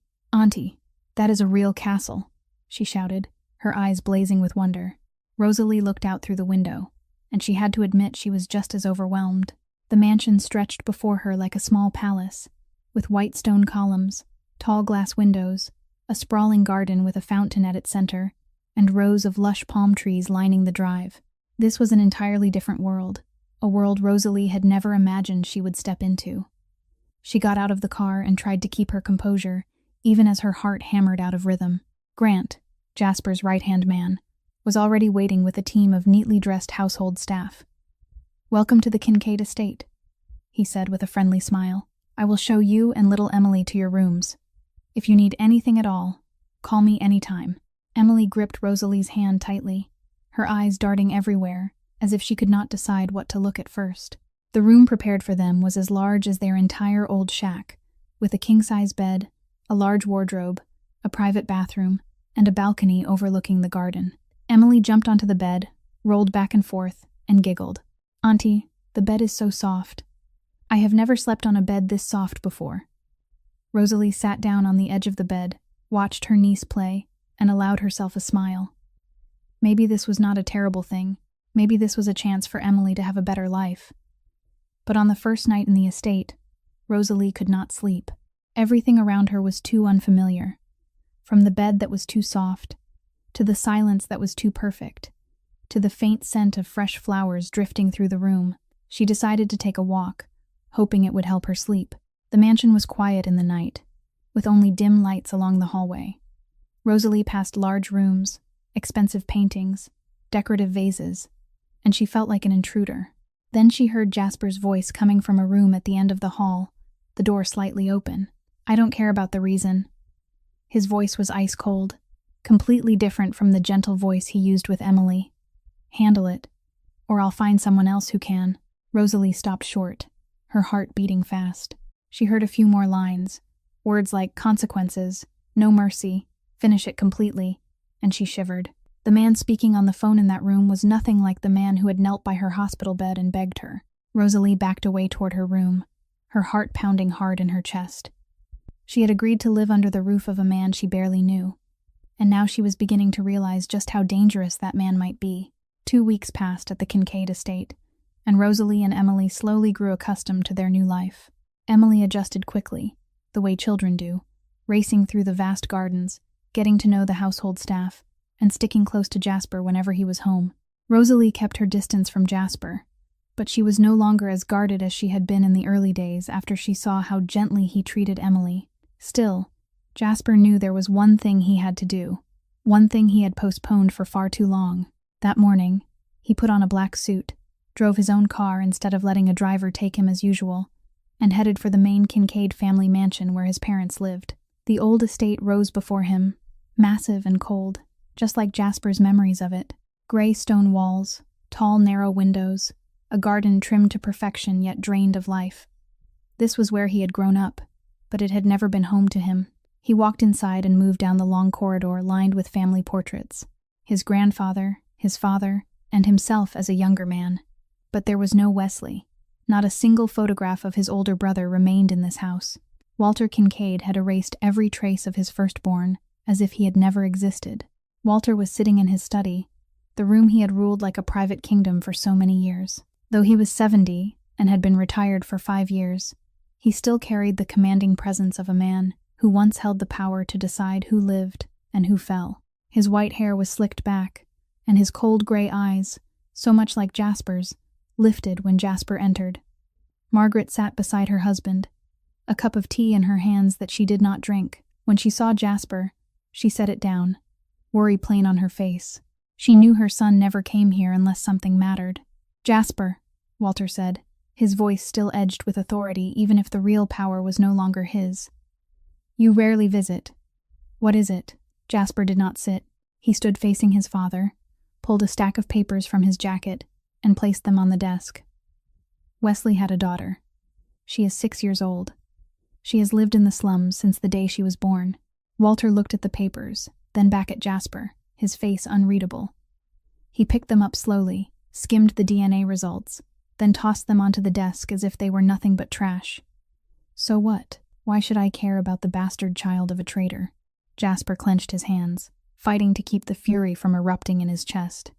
that is a real castle, she shouted, her eyes blazing with wonder. Rosalie looked out through the window, and she had to admit she was just as overwhelmed. The mansion stretched before her like a small palace, with white stone columns, tall glass windows, a sprawling garden with a fountain at its center, and rows of lush palm trees lining the drive. This was an entirely different world, a world Rosalie had never imagined she would step into. She got out of the car and tried to keep her composure, even as her heart hammered out of rhythm. Grant, Jasper's right-hand man, was already waiting with a team of neatly dressed household staff. Welcome to the Kincaid estate, he said with a friendly smile. I will show you and little Emily to your rooms. If you need anything at all, call me anytime. Emily gripped Rosalie's hand tightly, her eyes darting everywhere, as if she could not decide what to look at first. The room prepared for them was as large as their entire old shack, with a king-size bed, a large wardrobe, a private bathroom, and a balcony overlooking the garden. Emily jumped onto the bed, rolled back and forth, and giggled. Auntie, the bed is so soft. I have never slept on a bed this soft before. Rosalie sat down on the edge of the bed, watched her niece play, and allowed herself a smile. Maybe this was not a terrible thing. Maybe this was a chance for Emily to have a better life. But on the first night in the estate, Rosalie could not sleep. Everything around her was too unfamiliar. From the bed that was too soft, to the silence that was too perfect, to the faint scent of fresh flowers drifting through the room, she decided to take a walk, hoping it would help her sleep. The mansion was quiet in the night, with only dim lights along the hallway. Rosalie passed large rooms, expensive paintings, decorative vases, and she felt like an intruder. Then she heard Jasper's voice coming from a room at the end of the hall, the door slightly open. "I don't care about the reason." His voice was ice cold, completely different from the gentle voice he used with Emily. "Handle it, or I'll find someone else who can." Rosalie stopped short, her heart beating fast. She heard a few more lines, words like consequences, no mercy, finish it completely, and she shivered. The man speaking on the phone in that room was nothing like the man who had knelt by her hospital bed and begged her. Rosalie backed away toward her room, her heart pounding hard in her chest. She had agreed to live under the roof of a man she barely knew, and now she was beginning to realize just how dangerous that man might be. 2 weeks passed at the Kincaid estate, and Rosalie and Emily slowly grew accustomed to their new life. Emily adjusted quickly, the way children do, racing through the vast gardens, getting to know the household staff, and sticking close to Jasper whenever he was home. Rosalie kept her distance from Jasper, but she was no longer as guarded as she had been in the early days after she saw how gently he treated Emily. Still, Jasper knew there was one thing he had to do, one thing he had postponed for far too long. That morning, he put on a black suit, drove his own car instead of letting a driver take him as usual, and headed for the main Kincaid family mansion where his parents lived. The old estate rose before him, massive and cold, just like Jasper's memories of it. Gray stone walls, tall narrow windows, a garden trimmed to perfection yet drained of life. This was where he had grown up, but it had never been home to him. He walked inside and moved down the long corridor lined with family portraits. His grandfather, his father, and himself as a younger man. But there was no Wesley. Not a single photograph of his older brother remained in this house. Walter Kincaid had erased every trace of his firstborn, as if he had never existed. Walter was sitting in his study, the room he had ruled like a private kingdom for so many years. Though he was 70 and had been retired for 5 years, he still carried the commanding presence of a man who once held the power to decide who lived and who fell. His white hair was slicked back, and his cold gray eyes, so much like Jasper's, lifted when Jasper entered. Margaret sat beside her husband, a cup of tea in her hands that she did not drink. When she saw Jasper, she set it down, worry plain on her face. She knew her son never came here unless something mattered. "Jasper," Walter said, his voice still edged with authority even if the real power was no longer his. "You rarely visit. What is it?" Jasper did not sit. He stood facing his father, pulled a stack of papers from his jacket, and placed them on the desk. "Wesley had a daughter. She is 6 years old. She has lived in the slums since the day she was born." Walter looked at the papers, then back at Jasper, his face unreadable. He picked them up slowly, skimmed the DNA results, then tossed them onto the desk as if they were nothing but trash. "So what? Why should I care about the bastard child of a traitor?" Jasper clenched his hands, fighting to keep the fury from erupting in his chest.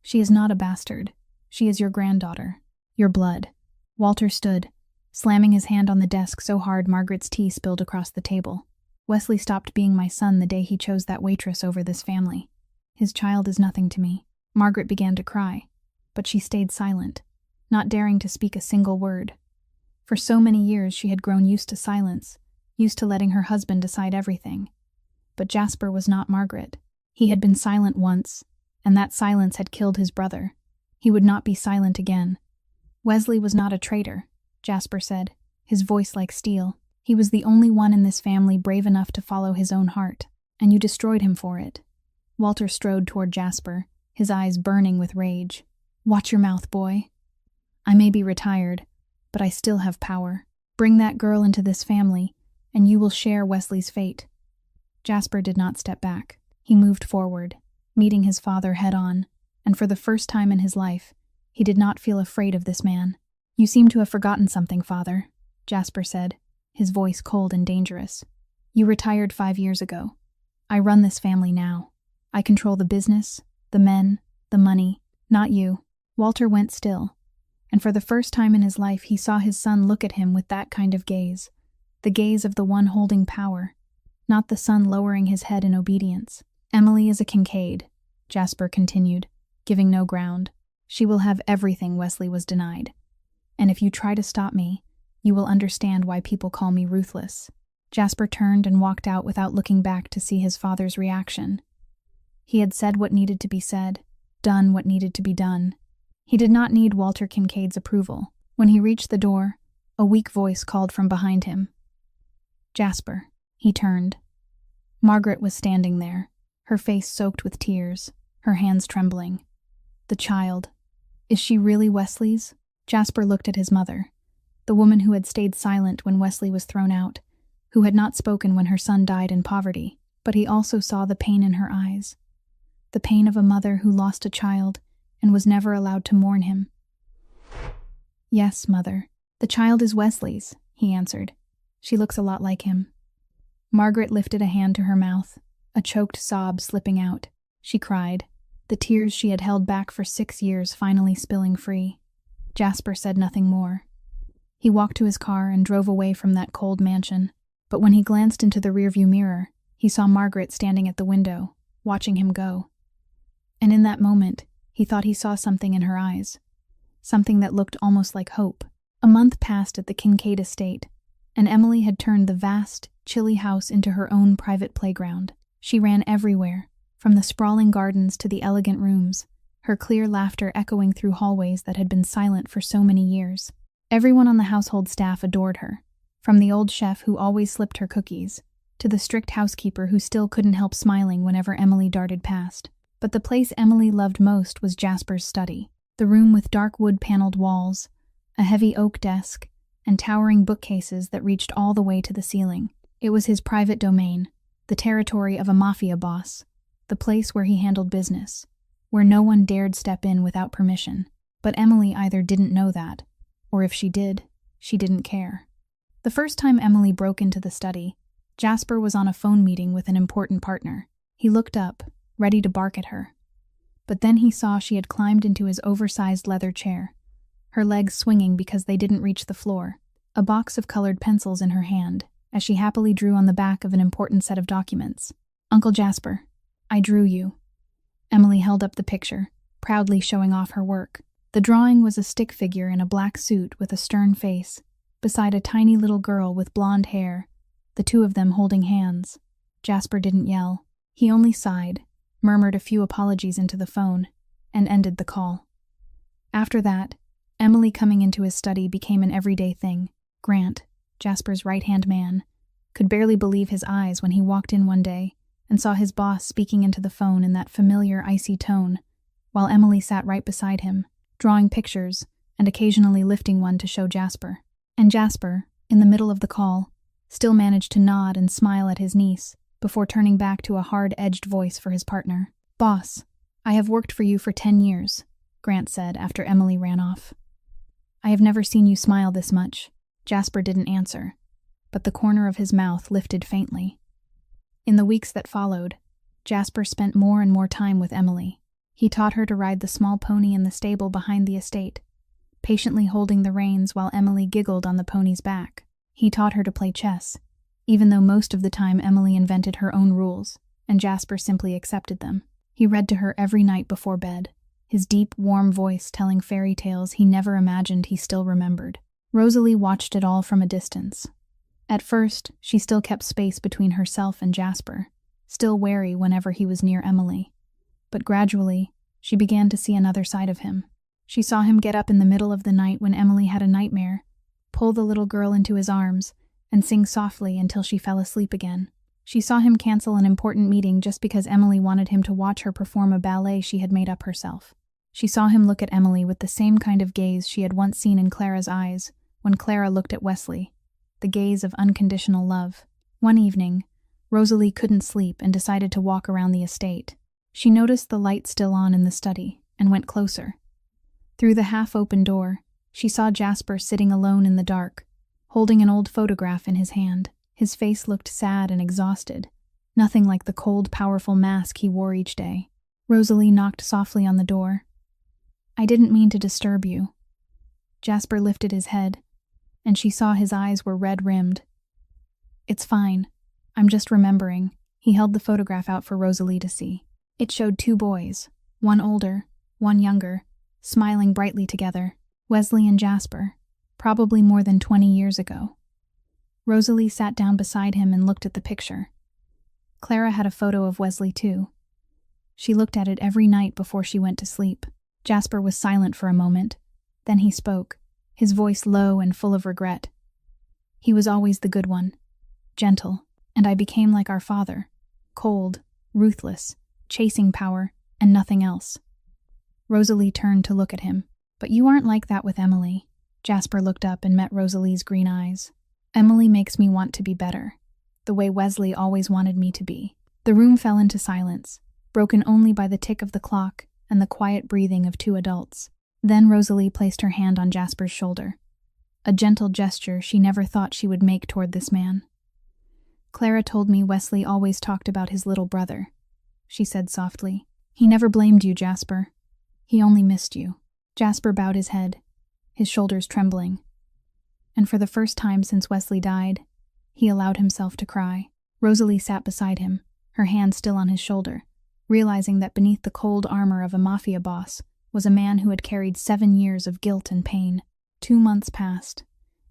"She is not a bastard. She is your granddaughter. Your blood." Walter stood, slamming his hand on the desk so hard Margaret's tea spilled across the table. "Wesley stopped being my son the day he chose that waitress over this family. His child is nothing to me." Margaret began to cry, but she stayed silent, not daring to speak a single word. For so many years she had grown used to silence, used to letting her husband decide everything. But Jasper was not Margaret. He had been silent once, and that silence had killed his brother. He would not be silent again. "Wesley was not a traitor," Jasper said, his voice like steel. "He was the only one in this family brave enough to follow his own heart, and you destroyed him for it." Walter strode toward Jasper, his eyes burning with rage. "Watch your mouth, boy. I may be retired, but I still have power. Bring that girl into this family, and you will share Wesley's fate." Jasper did not step back. He moved forward, meeting his father head-on, and for the first time in his life, he did not feel afraid of this man. "You seem to have forgotten something, father," Jasper said, his voice cold and dangerous. "You retired 5 years ago. I run this family now. I control the business, the men, the money, not you." Walter went still, and for the first time in his life he saw his son look at him with that kind of gaze, the gaze of the one holding power, not the son lowering his head in obedience. "Emily is a Kincaid," Jasper continued, giving no ground. "She will have everything Wesley was denied. And if you try to stop me, you will understand why people call me ruthless." Jasper turned and walked out without looking back to see his father's reaction. He had said what needed to be said, done what needed to be done. He did not need Walter Kincaid's approval. When he reached the door, a weak voice called from behind him. "Jasper." He turned. Margaret was standing there, her face soaked with tears, her hands trembling. The child. Is she really Wesley's? Jasper looked at his mother, the woman who had stayed silent when Wesley was thrown out, who had not spoken when her son died in poverty, but he also saw the pain in her eyes. The pain of a mother who lost a child and was never allowed to mourn him. "Yes, Mother. The child is Wesley's," he answered. "She looks a lot like him." Margaret lifted a hand to her mouth, a choked sob slipping out. She cried, the tears she had held back for 6 years finally spilling free. Jasper said nothing more. He walked to his car and drove away from that cold mansion, but when he glanced into the rearview mirror, he saw Margaret standing at the window, watching him go. And in that moment, he thought he saw something in her eyes, something that looked almost like hope. A month passed at the Kincaid estate, and Emily had turned the vast, chilly house into her own private playground. She ran everywhere, from the sprawling gardens to the elegant rooms, her clear laughter echoing through hallways that had been silent for so many years. Everyone on the household staff adored her, from the old chef who always slipped her cookies, to the strict housekeeper who still couldn't help smiling whenever Emily darted past. But the place Emily loved most was Jasper's study, the room with dark wood-paneled walls, a heavy oak desk, and towering bookcases that reached all the way to the ceiling. It was his private domain, the territory of a Mafia boss, the place where he handled business, where no one dared step in without permission. But Emily either didn't know that, or if she did, she didn't care. The first time Emily broke into the study, Jasper was on a phone meeting with an important partner. He looked up, ready to bark at her. But then he saw she had climbed into his oversized leather chair, her legs swinging because they didn't reach the floor, a box of colored pencils in her hand, as she happily drew on the back of an important set of documents. "Uncle Jasper, I drew you." Emily held up the picture, proudly showing off her work. The drawing was a stick figure in a black suit with a stern face, beside a tiny little girl with blonde hair, the two of them holding hands. Jasper didn't yell. He only sighed, murmured a few apologies into the phone, and ended the call. After that, Emily coming into his study became an everyday thing. Grant, Jasper's right-hand man, could barely believe his eyes when he walked in one day and saw his boss speaking into the phone in that familiar icy tone, while Emily sat right beside him, drawing pictures and occasionally lifting one to show Jasper. And Jasper, in the middle of the call, still managed to nod and smile at his niece before turning back to a hard-edged voice for his partner. "Boss, I have worked for you for 10 years, Grant said after Emily ran off. "I have never seen you smile this much." Jasper didn't answer, but the corner of his mouth lifted faintly. In the weeks that followed, Jasper spent more and more time with Emily. He taught her to ride the small pony in the stable behind the estate, patiently holding the reins while Emily giggled on the pony's back. He taught her to play chess, even though most of the time Emily invented her own rules, and Jasper simply accepted them. He read to her every night before bed, his deep, warm voice telling fairy tales he never imagined he still remembered. Rosalie watched it all from a distance. At first, she still kept space between herself and Jasper, still wary whenever he was near Emily. But gradually, she began to see another side of him. She saw him get up in the middle of the night when Emily had a nightmare, pull the little girl into his arms, and sing softly until she fell asleep again. She saw him cancel an important meeting just because Emily wanted him to watch her perform a ballet she had made up herself. She saw him look at Emily with the same kind of gaze she had once seen in Clara's eyes when Clara looked at Wesley, the gaze of unconditional love. One evening, Rosalie couldn't sleep and decided to walk around the estate. She noticed the light still on in the study and went closer. Through the half-open door, she saw Jasper sitting alone in the dark, holding an old photograph in his hand. His face looked sad and exhausted, nothing like the cold, powerful mask he wore each day. Rosalie knocked softly on the door. I didn't mean to disturb you. Jasper lifted his head, and she saw his eyes were red-rimmed. It's fine. I'm just remembering. He held the photograph out for Rosalie to see. It showed two boys, one older, one younger, smiling brightly together. Wesley and Jasper, probably more than 20 years ago. Rosalie sat down beside him and looked at the picture. Clara had a photo of Wesley too. She looked at it every night before she went to sleep. Jasper was silent for a moment. Then he spoke, his voice low and full of regret. He was always the good one, gentle, and I became like our father, cold, ruthless, chasing power, and nothing else. Rosalie turned to look at him. But you aren't like that with Emily. Jasper looked up and met Rosalie's green eyes. Emily makes me want to be better, the way Wesley always wanted me to be. The room fell into silence, broken only by the tick of the clock and the quiet breathing of two adults. Then Rosalie placed her hand on Jasper's shoulder, a gentle gesture she never thought she would make toward this man. Clara told me Wesley always talked about his little brother, she said softly. He never blamed you, Jasper. He only missed you. Jasper bowed his head, his shoulders trembling. And for the first time since Wesley died, he allowed himself to cry. Rosalie sat beside him, her hand still on his shoulder, realizing that beneath the cold armor of a Mafia boss was a man who had carried 7 years of guilt and pain. 2 months passed,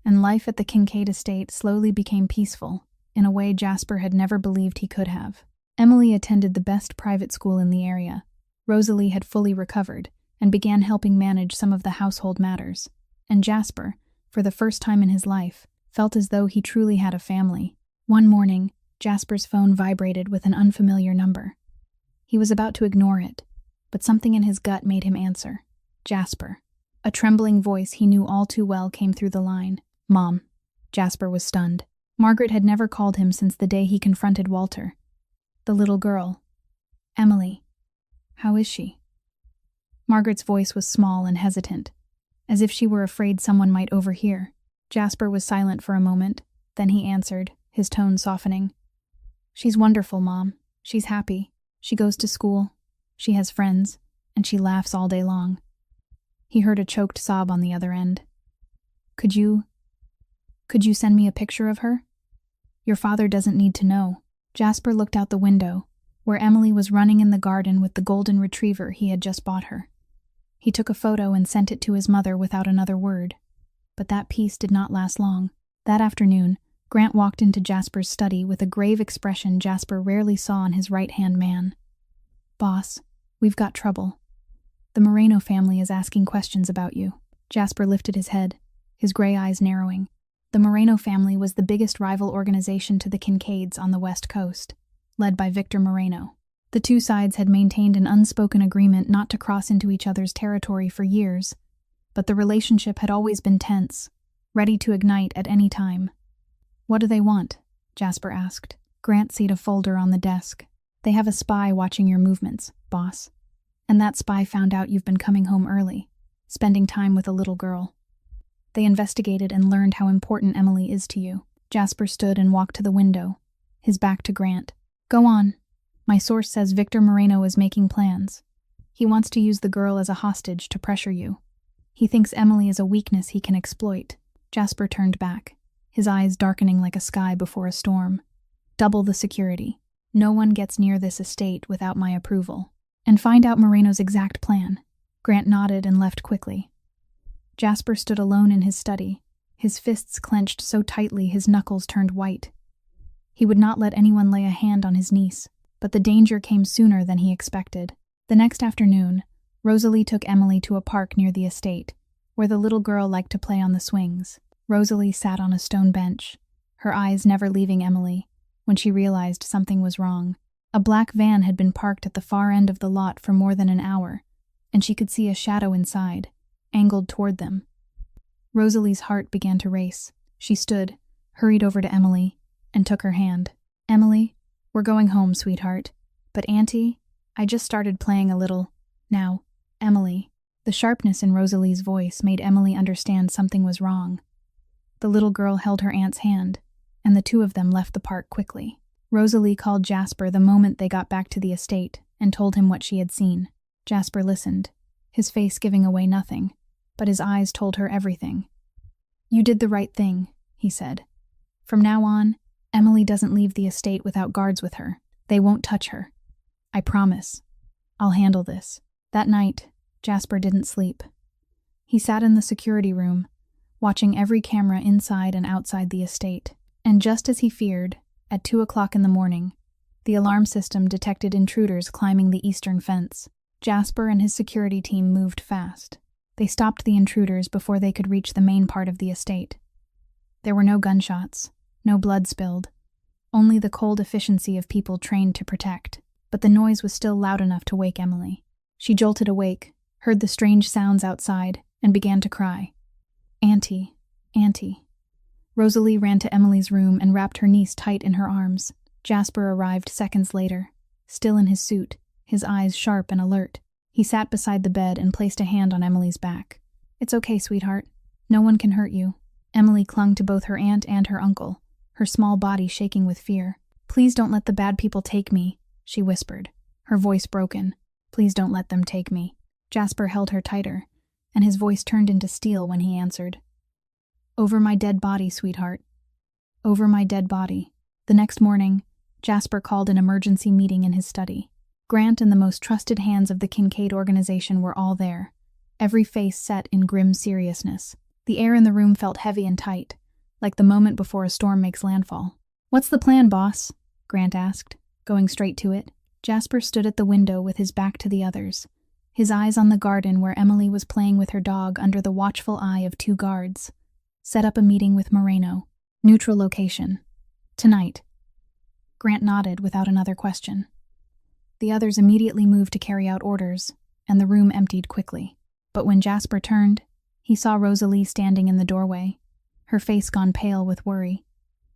and life at the Kincaid estate slowly became peaceful, in a way Jasper had never believed he could have. Emily attended the best private school in the area. Rosalie had fully recovered, and began helping manage some of the household matters. And Jasper, for the first time in his life, felt as though he truly had a family. One morning, Jasper's phone vibrated with an unfamiliar number. He was about to ignore it, but something in his gut made him answer. Jasper. A trembling voice he knew all too well came through the line. Mom. Jasper was stunned. Margaret had never called him since the day he confronted Walter. The little girl. Emily. How is she? Margaret's voice was small and hesitant, as if she were afraid someone might overhear. Jasper was silent for a moment, then he answered, his tone softening. She's wonderful, Mom. She's happy. She goes to school. She has friends, and she laughs all day long. He heard a choked sob on the other end. Could you send me a picture of her? Your father doesn't need to know. Jasper looked out the window, where Emily was running in the garden with the golden retriever he had just bought her. He took a photo and sent it to his mother without another word. But that peace did not last long. That afternoon, Grant walked into Jasper's study with a grave expression Jasper rarely saw on his right-hand man. Boss, we've got trouble. The Moreno family is asking questions about you. Jasper lifted his head, his gray eyes narrowing. The Moreno family was the biggest rival organization to the Kincaids on the West Coast, led by Victor Moreno. The two sides had maintained an unspoken agreement not to cross into each other's territory for years, but the relationship had always been tense, ready to ignite at any time. What do they want? Jasper asked. Grant seed a folder on the desk. They have a spy watching your movements, boss. And that spy found out you've been coming home early, spending time with a little girl. They investigated and learned how important Emily is to you. Jasper stood and walked to the window, his back to Grant. Go on. My source says Victor Moreno is making plans. He wants to use the girl as a hostage to pressure you. He thinks Emily is a weakness he can exploit. Jasper turned back, his eyes darkening like a sky before a storm. Double the security. No one gets near this estate without my approval. And find out Moreno's exact plan. Grant nodded and left quickly. Jasper stood alone in his study, his fists clenched so tightly his knuckles turned white. He would not let anyone lay a hand on his niece, but the danger came sooner than he expected. The next afternoon, Rosalie took Emily to a park near the estate, where the little girl liked to play on the swings. Rosalie sat on a stone bench, her eyes never leaving Emily, when she realized something was wrong. A black van had been parked at the far end of the lot for more than an hour, and she could see a shadow inside, angled toward them. Rosalie's heart began to race. She stood, hurried over to Emily, and took her hand. Emily, we're going home, sweetheart. But Auntie, I just started playing a little. Now, Emily. The sharpness in Rosalie's voice made Emily understand something was wrong. The little girl held her aunt's hand, and the two of them left the park quickly. Rosalie called Jasper the moment they got back to the estate and told him what she had seen. Jasper listened, his face giving away nothing, but his eyes told her everything. "You did the right thing," he said. "From now on, Emily doesn't leave the estate without guards with her. They won't touch her. I promise. I'll handle this." That night, Jasper didn't sleep. He sat in the security room, watching every camera inside and outside the estate. And just as he feared, at 2 o'clock in the morning, the alarm system detected intruders climbing the eastern fence. Jasper and his security team moved fast. They stopped the intruders before they could reach the main part of the estate. There were no gunshots, no blood spilled, only the cold efficiency of people trained to protect. But the noise was still loud enough to wake Emily. She jolted awake, heard the strange sounds outside, and began to cry. "Auntie, Auntie." Rosalie ran to Emily's room and wrapped her niece tight in her arms. Jasper arrived seconds later, still in his suit, his eyes sharp and alert. He sat beside the bed and placed a hand on Emily's back. "It's okay, sweetheart. No one can hurt you." Emily clung to both her aunt and her uncle, her small body shaking with fear. "Please don't let the bad people take me," she whispered, her voice broken. "Please don't let them take me." Jasper held her tighter, and his voice turned into steel when he answered. "Over my dead body, sweetheart. Over my dead body." The next morning, Jasper called an emergency meeting in his study. Grant and the most trusted hands of the Kincaid organization were all there, every face set in grim seriousness. The air in the room felt heavy and tight, like the moment before a storm makes landfall. "What's the plan, boss?" Grant asked, going straight to it. Jasper stood at the window with his back to the others, his eyes on the garden where Emily was playing with her dog under the watchful eye of 2 guards. "Set up a meeting with Moreno. Neutral location. Tonight." Grant nodded without another question. The others immediately moved to carry out orders, and the room emptied quickly. But when Jasper turned, he saw Rosalie standing in the doorway, her face gone pale with worry.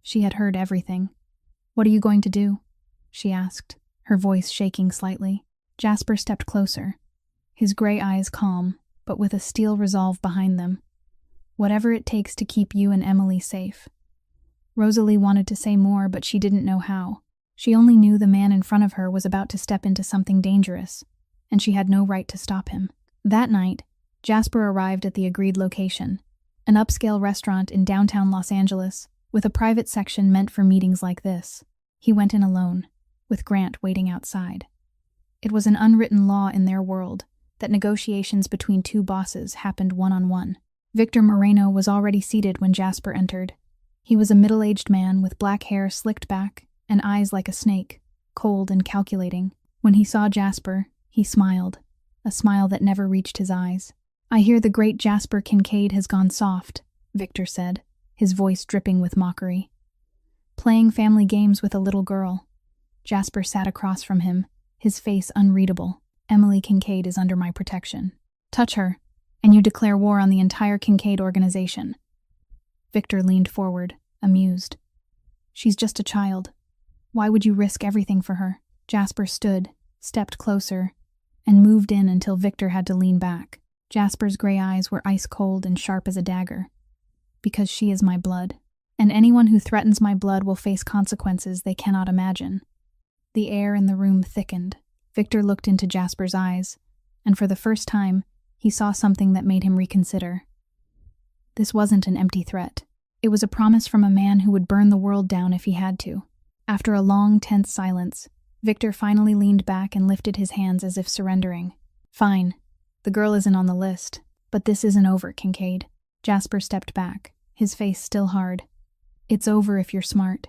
She had heard everything. "What are you going to do?" she asked, her voice shaking slightly. Jasper stepped closer, his gray eyes calm, but with a steel resolve behind them. "Whatever it takes to keep you and Emily safe." Rosalie wanted to say more, but she didn't know how. She only knew the man in front of her was about to step into something dangerous, and she had no right to stop him. That night, Jasper arrived at the agreed location, an upscale restaurant in downtown Los Angeles, with a private section meant for meetings like this. He went in alone, with Grant waiting outside. It was an unwritten law in their world that negotiations between 2 bosses happened one-on-one. Victor Moreno was already seated when Jasper entered. He was a middle-aged man with black hair slicked back and eyes like a snake, cold and calculating. When he saw Jasper, he smiled, a smile that never reached his eyes. "I hear the great Jasper Kincaid has gone soft," Victor said, his voice dripping with mockery. "Playing family games with a little girl." Jasper sat across from him, his face unreadable. "Emily Kincaid is under my protection. Touch her, and you declare war on the entire Kincaid organization." Victor leaned forward, amused. "She's just a child. Why would you risk everything for her?" Jasper stood, stepped closer, and moved in until Victor had to lean back. Jasper's gray eyes were ice cold and sharp as a dagger. "Because she is my blood, and anyone who threatens my blood will face consequences they cannot imagine." The air in the room thickened. Victor looked into Jasper's eyes, and for the first time, he saw something that made him reconsider. This wasn't an empty threat. It was a promise from a man who would burn the world down if he had to. After a long, tense silence, Victor finally leaned back and lifted his hands as if surrendering. "Fine. The girl isn't on the list. But this isn't over, Kincaid." Jasper stepped back, his face still hard. "It's over if you're smart."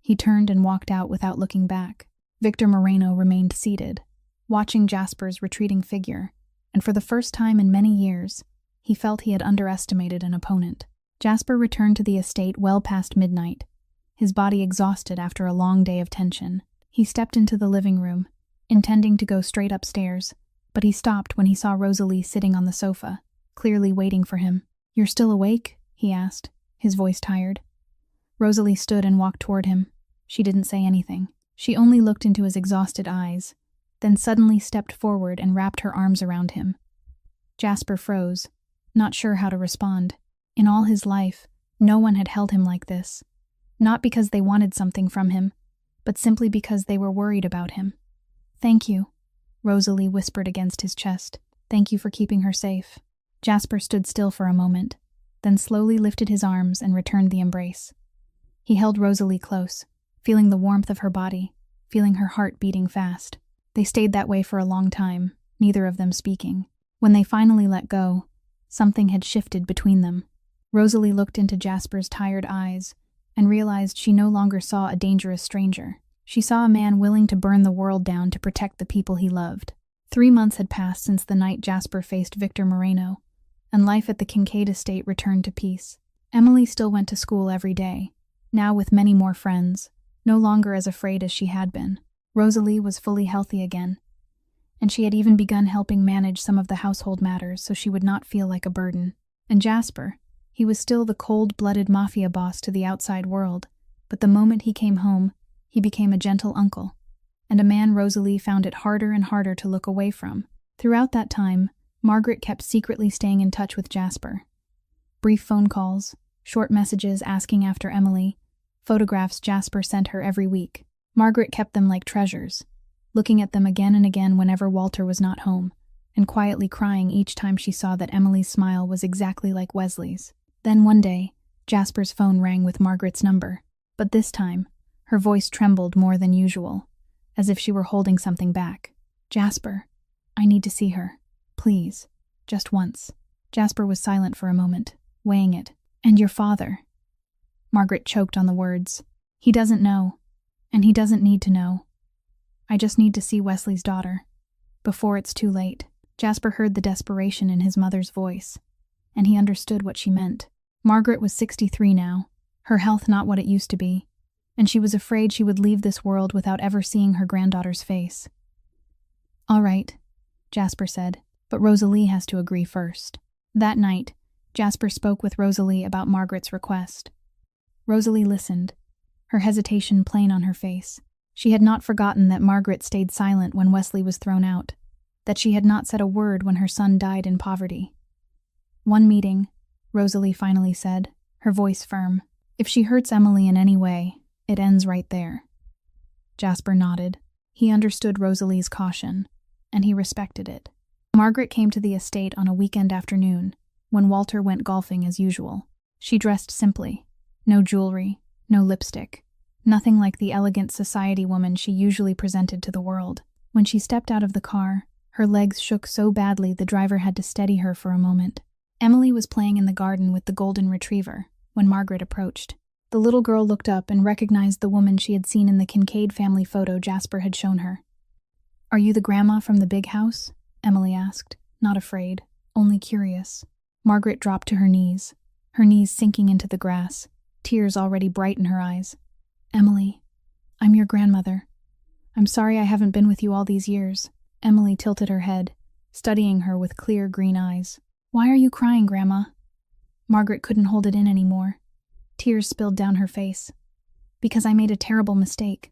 He turned and walked out without looking back. Victor Moreno remained seated, watching Jasper's retreating figure, and for the first time in many years, he felt he had underestimated an opponent. Jasper returned to the estate well past midnight, his body exhausted after a long day of tension. He stepped into the living room, intending to go straight upstairs, but he stopped when he saw Rosalie sitting on the sofa, clearly waiting for him. "You're still awake?" he asked, his voice tired. Rosalie stood and walked toward him. She didn't say anything. She only looked into his exhausted eyes, then suddenly stepped forward and wrapped her arms around him. Jasper froze, not sure how to respond. In all his life, no one had held him like this. Not because they wanted something from him, but simply because they were worried about him. "Thank you," Rosalie whispered against his chest. Thank you for keeping her safe. Jasper stood still for a moment, then slowly lifted his arms and returned the embrace. He held Rosalie close, feeling the warmth of her body, feeling her heart beating fast. They stayed that way for a long time, neither of them speaking. When they finally let go, something had shifted between them. Rosalie looked into Jasper's tired eyes and realized she no longer saw a dangerous stranger. She saw a man willing to burn the world down to protect the people he loved. 3 months had passed since the night Jasper faced Victor Moreno, and life at the Kincaid estate returned to peace. Emily still went to school every day, now with many more friends, no longer as afraid as she had been. Rosalie was fully healthy again, and she had even begun helping manage some of the household matters so she would not feel like a burden. And Jasper, he was still the cold-blooded mafia boss to the outside world, but the moment he came home, he became a gentle uncle, and a man Rosalie found it harder and harder to look away from. Throughout that time, Margaret kept secretly staying in touch with Jasper. Brief phone calls, short messages asking after Emily, photographs Jasper sent her every week. Margaret kept them like treasures, looking at them again and again whenever Walter was not home, and quietly crying each time she saw that Emily's smile was exactly like Wesley's. Then one day, Jasper's phone rang with Margaret's number, but this time, her voice trembled more than usual, as if she were holding something back. Jasper, I need to see her. Please, just once. Jasper was silent for a moment, weighing it. And your father? Margaret choked on the words. He doesn't know, and he doesn't need to know. I just need to see Wesley's daughter, before it's too late. Jasper heard the desperation in his mother's voice, and he understood what she meant. Margaret was 63 now, her health not what it used to be, and she was afraid she would leave this world without ever seeing her granddaughter's face. All right, Jasper said, but Rosalie has to agree first. That night, Jasper spoke with Rosalie about Margaret's request. Rosalie listened, her hesitation plain on her face. She had not forgotten that Margaret stayed silent when Wesley was thrown out, that she had not said a word when her son died in poverty. One meeting, Rosalie finally said, her voice firm. If she hurts Emily in any way, it ends right there. Jasper nodded. He understood Rosalie's caution, and he respected it. Margaret came to the estate on a weekend afternoon, when Walter went golfing as usual. She dressed simply. No jewelry, no lipstick, nothing like the elegant society woman she usually presented to the world. When she stepped out of the car, her legs shook so badly the driver had to steady her for a moment. Emily was playing in the garden with the golden retriever when Margaret approached. The little girl looked up and recognized the woman she had seen in the Kincaid family photo Jasper had shown her. Are you the grandma from the big house? Emily asked, not afraid, only curious. Margaret dropped to her knees sinking into the grass, tears already bright in her eyes. Emily, I'm your grandmother. I'm sorry I haven't been with you all these years. Emily tilted her head, studying her with clear green eyes. Why are you crying, Grandma? Margaret couldn't hold it in anymore. Tears spilled down her face. Because I made a terrible mistake.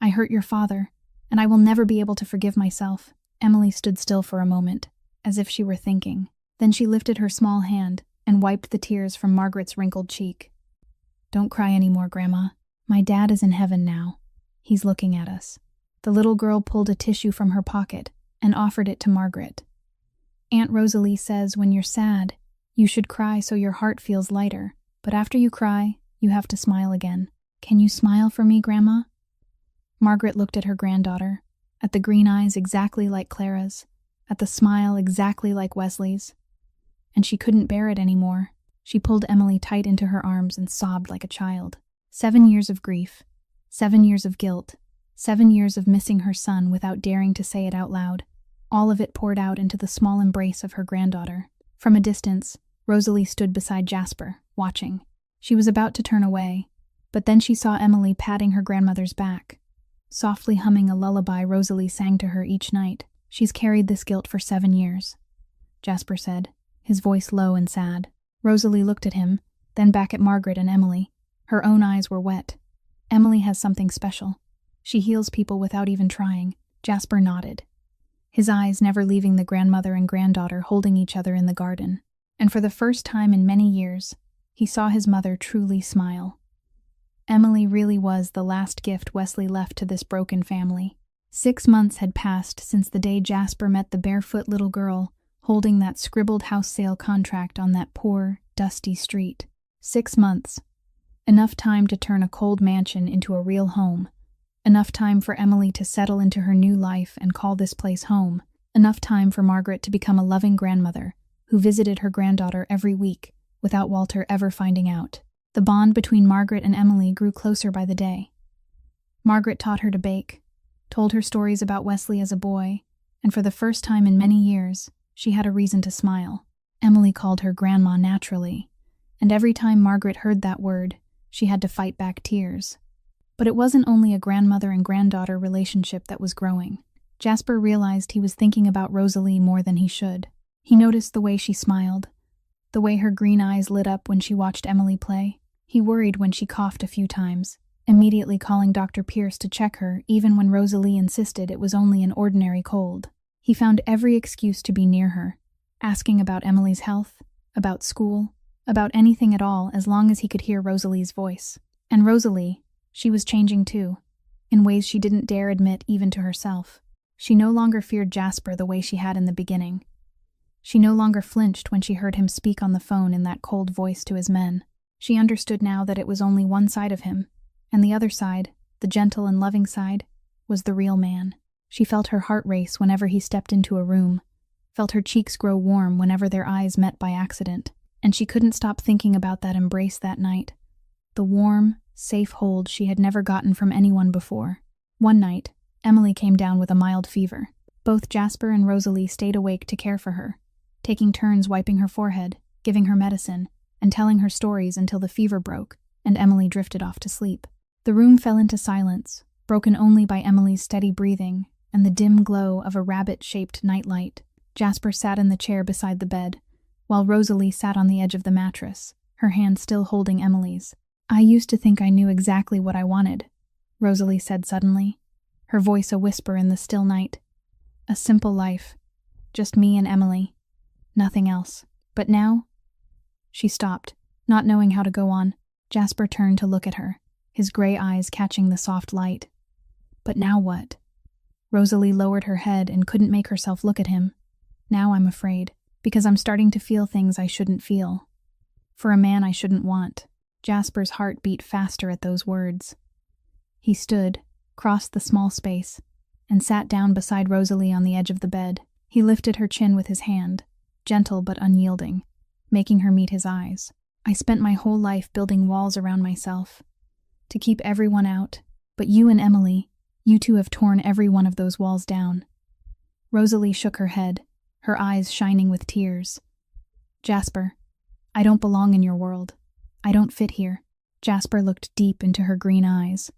I hurt your father, and I will never be able to forgive myself. Emily stood still for a moment, as if she were thinking. Then she lifted her small hand and wiped the tears from Margaret's wrinkled cheek. Don't cry anymore, Grandma. My dad is in heaven now. He's looking at us. The little girl pulled a tissue from her pocket and offered it to Margaret. Aunt Rosalie says when you're sad, you should cry so your heart feels lighter, but after you cry, you have to smile again. Can you smile for me, Grandma? Margaret looked at her granddaughter, at the green eyes exactly like Clara's, at the smile exactly like Wesley's, and she couldn't bear it anymore. She pulled Emily tight into her arms and sobbed like a child. 7 years of grief, 7 years of guilt, 7 years of missing her son without daring to say it out loud. All of it poured out into the small embrace of her granddaughter. From a distance, Rosalie stood beside Jasper, watching. She was about to turn away, but then she saw Emily patting her grandmother's back, softly humming a lullaby Rosalie sang to her each night. She's carried this guilt for 7 years, Jasper said, his voice low and sad. Rosalie looked at him, then back at Margaret and Emily. Her own eyes were wet. Emily has something special. She heals people without even trying. Jasper nodded, his eyes never leaving the grandmother and granddaughter holding each other in the garden. And for the first time in many years, he saw his mother truly smile. Emily really was the last gift Wesley left to this broken family. 6 months had passed since the day Jasper met the barefoot little girl holding that scribbled house sale contract on that poor, dusty street. 6 months. Enough time to turn a cold mansion into a real home. Enough time for Emily to settle into her new life and call this place home. Enough time for Margaret to become a loving grandmother who visited her granddaughter every week without Walter ever finding out. The bond between Margaret and Emily grew closer by the day. Margaret taught her to bake, told her stories about Wesley as a boy, and for the first time in many years, she had a reason to smile. Emily called her grandma naturally, and every time Margaret heard that word, she had to fight back tears. But it wasn't only a grandmother and granddaughter relationship that was growing. Jasper realized he was thinking about Rosalie more than he should. He noticed the way she smiled, the way her green eyes lit up when she watched Emily play. He worried when she coughed a few times, immediately calling Dr. Pierce to check her even when Rosalie insisted it was only an ordinary cold. He found every excuse to be near her, asking about Emily's health, about school, about anything at all as long as he could hear Rosalie's voice. And Rosalie, she was changing too, in ways she didn't dare admit even to herself. She no longer feared Jasper the way she had in the beginning. She no longer flinched when she heard him speak on the phone in that cold voice to his men. She understood now that it was only one side of him, and the other side, the gentle and loving side, was the real man. She felt her heart race whenever he stepped into a room, felt her cheeks grow warm whenever their eyes met by accident, and she couldn't stop thinking about that embrace that night, the warm, safe hold she had never gotten from anyone before. One night, Emily came down with a mild fever. Both Jasper and Rosalie stayed awake to care for her, taking turns wiping her forehead, giving her medicine, and telling her stories until the fever broke and Emily drifted off to sleep. The room fell into silence, broken only by Emily's steady breathing and the dim glow of a rabbit-shaped nightlight. Jasper sat in the chair beside the bed, while Rosalie sat on the edge of the mattress, her hand still holding Emily's. "I used to think I knew exactly what I wanted," Rosalie said suddenly, her voice a whisper in the still night. "A simple life. Just me and Emily. Nothing else. But now—" She stopped, not knowing how to go on. Jasper turned to look at her, his gray eyes catching the soft light. "But now what?" Rosalie lowered her head and couldn't make herself look at him. "Now I'm afraid, because I'm starting to feel things I shouldn't feel. For a man I shouldn't want." Jasper's heart beat faster at those words. He stood, crossed the small space, and sat down beside Rosalie on the edge of the bed. He lifted her chin with his hand, gentle but unyielding, making her meet his eyes. "I spent my whole life building walls around myself, to keep everyone out, but you and Emily, you two have torn every one of those walls down." Rosalie shook her head, her eyes shining with tears. "Jasper, I don't belong in your world. I don't fit here." Jasper looked deep into her green eyes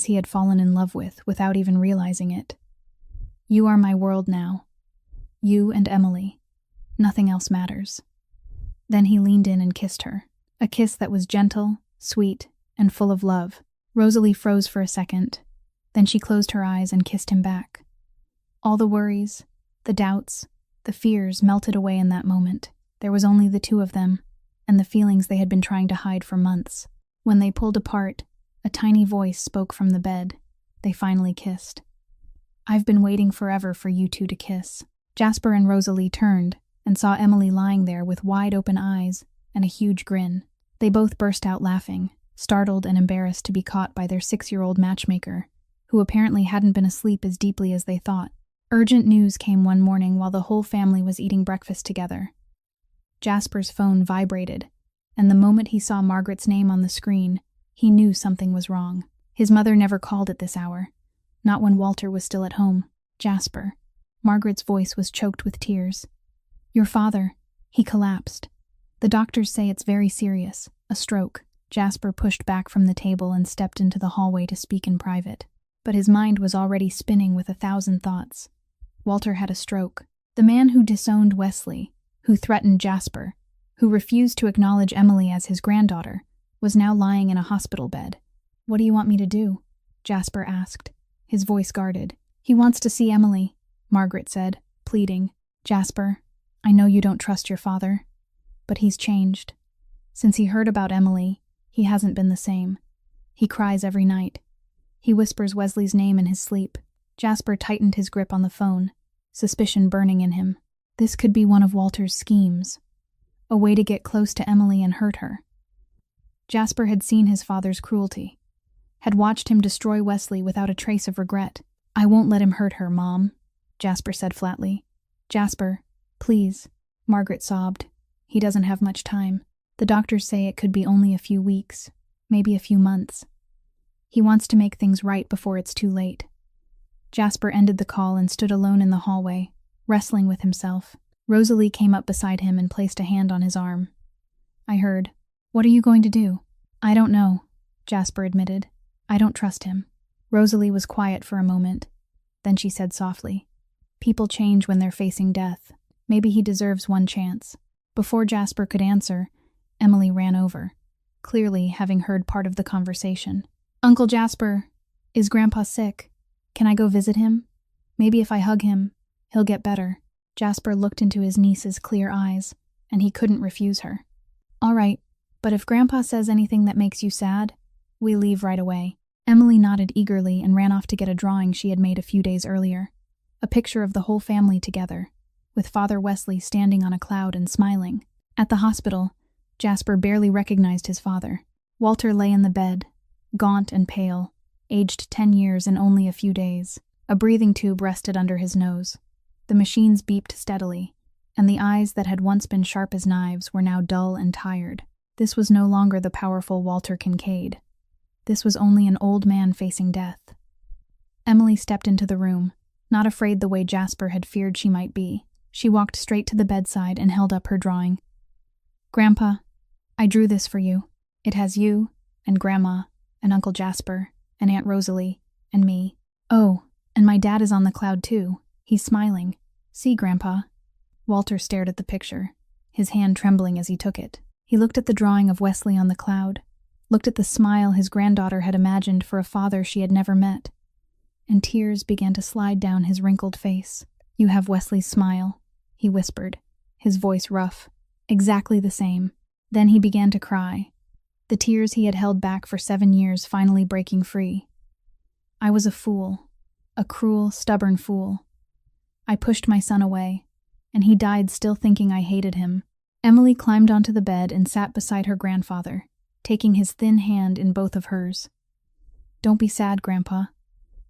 he had fallen in love with without even realizing it. "You are my world now. You and Emily. Nothing else matters." Then he leaned in and kissed her, a kiss that was gentle, sweet, and full of love. Rosalie froze for a second, then she closed her eyes and kissed him back. All the worries, the doubts, the fears melted away in that moment. There was only the two of them, and the feelings they had been trying to hide for months. When they pulled apart, a tiny voice spoke from the bed. They finally kissed. "I've been waiting forever for you two to kiss." Jasper and Rosalie turned and saw Emily lying there with wide-open eyes and a huge grin. They both burst out laughing, startled and embarrassed to be caught by their 6-year-old matchmaker, who apparently hadn't been asleep as deeply as they thought. Urgent news came one morning while the whole family was eating breakfast together. Jasper's phone vibrated, and the moment he saw Margaret's name on the screen, he knew something was wrong. His mother never called at this hour, not when Walter was still at home. "Jasper." Margaret's voice was choked with tears. "Your father, he collapsed. The doctors say it's very serious, a stroke." Jasper pushed back from the table and stepped into the hallway to speak in private. But his mind was already spinning with 1,000 thoughts. Walter had a stroke. The man who disowned Wesley, who threatened Jasper, who refused to acknowledge Emily as his granddaughter, was now lying in a hospital bed. "What do you want me to do?" Jasper asked, his voice guarded. "He wants to see Emily," Margaret said, pleading. "Jasper, I know you don't trust your father, but he's changed. Since he heard about Emily, he hasn't been the same. He cries every night. He whispers Wesley's name in his sleep." Jasper tightened his grip on the phone, suspicion burning in him. This could be one of Walter's schemes, a way to get close to Emily and hurt her. Jasper had seen his father's cruelty, had watched him destroy Wesley without a trace of regret. "I won't let him hurt her, Mom," Jasper said flatly. "Jasper, please," Margaret sobbed. "He doesn't have much time. The doctors say it could be only a few weeks, maybe a few months. He wants to make things right before it's too late." Jasper ended the call and stood alone in the hallway, wrestling with himself. Rosalie came up beside him and placed a hand on his arm. "I heard. What are you going to do?" "I don't know," Jasper admitted. "I don't trust him." Rosalie was quiet for a moment. Then she said softly, "People change when they're facing death. Maybe he deserves one chance." Before Jasper could answer, Emily ran over, clearly having heard part of the conversation. "Uncle Jasper, is Grandpa sick? Can I go visit him? Maybe if I hug him, he'll get better." Jasper looked into his niece's clear eyes, and he couldn't refuse her. "All right, but if Grandpa says anything that makes you sad, we leave right away." Emily nodded eagerly and ran off to get a drawing she had made a few days earlier, a picture of the whole family together, with Father Wesley standing on a cloud and smiling. At the hospital, Jasper barely recognized his father. Walter lay in the bed, gaunt and pale, aged 10 years in only a few days. A breathing tube rested under his nose. The machines beeped steadily, and the eyes that had once been sharp as knives were now dull and tired. This was no longer the powerful Walter Kincaid. This was only an old man facing death. Emily stepped into the room, not afraid the way Jasper had feared she might be. She walked straight to the bedside and held up her drawing. "Grandpa, I drew this for you. It has you, and Grandma, and Uncle Jasper, and Aunt Rosalie, and me. Oh, and my dad is on the cloud too. He's smiling. See, Grandpa." Walter stared at the picture, his hand trembling as he took it. He looked at the drawing of Wesley on the cloud, looked at the smile his granddaughter had imagined for a father she had never met, and tears began to slide down his wrinkled face. "You have Wesley's smile," he whispered, his voice rough. "Exactly the same." Then he began to cry, the tears he had held back for 7 years finally breaking free. "I was a fool, a cruel, stubborn fool. I pushed my son away, and he died still thinking I hated him." Emily climbed onto the bed and sat beside her grandfather, taking his thin hand in both of hers. "Don't be sad, Grandpa.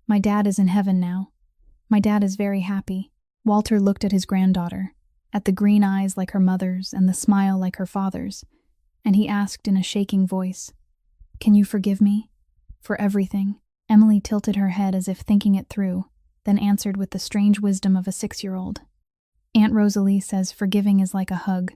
My dad is in heaven now. My dad is very happy." Walter looked at his granddaughter, at the green eyes like her mother's and the smile like her father's, and he asked in a shaking voice, "Can you forgive me? For everything?" Emily tilted her head as if thinking it through, then answered with the strange wisdom of a 6-year-old. "Aunt Rosalie says forgiving is like a hug.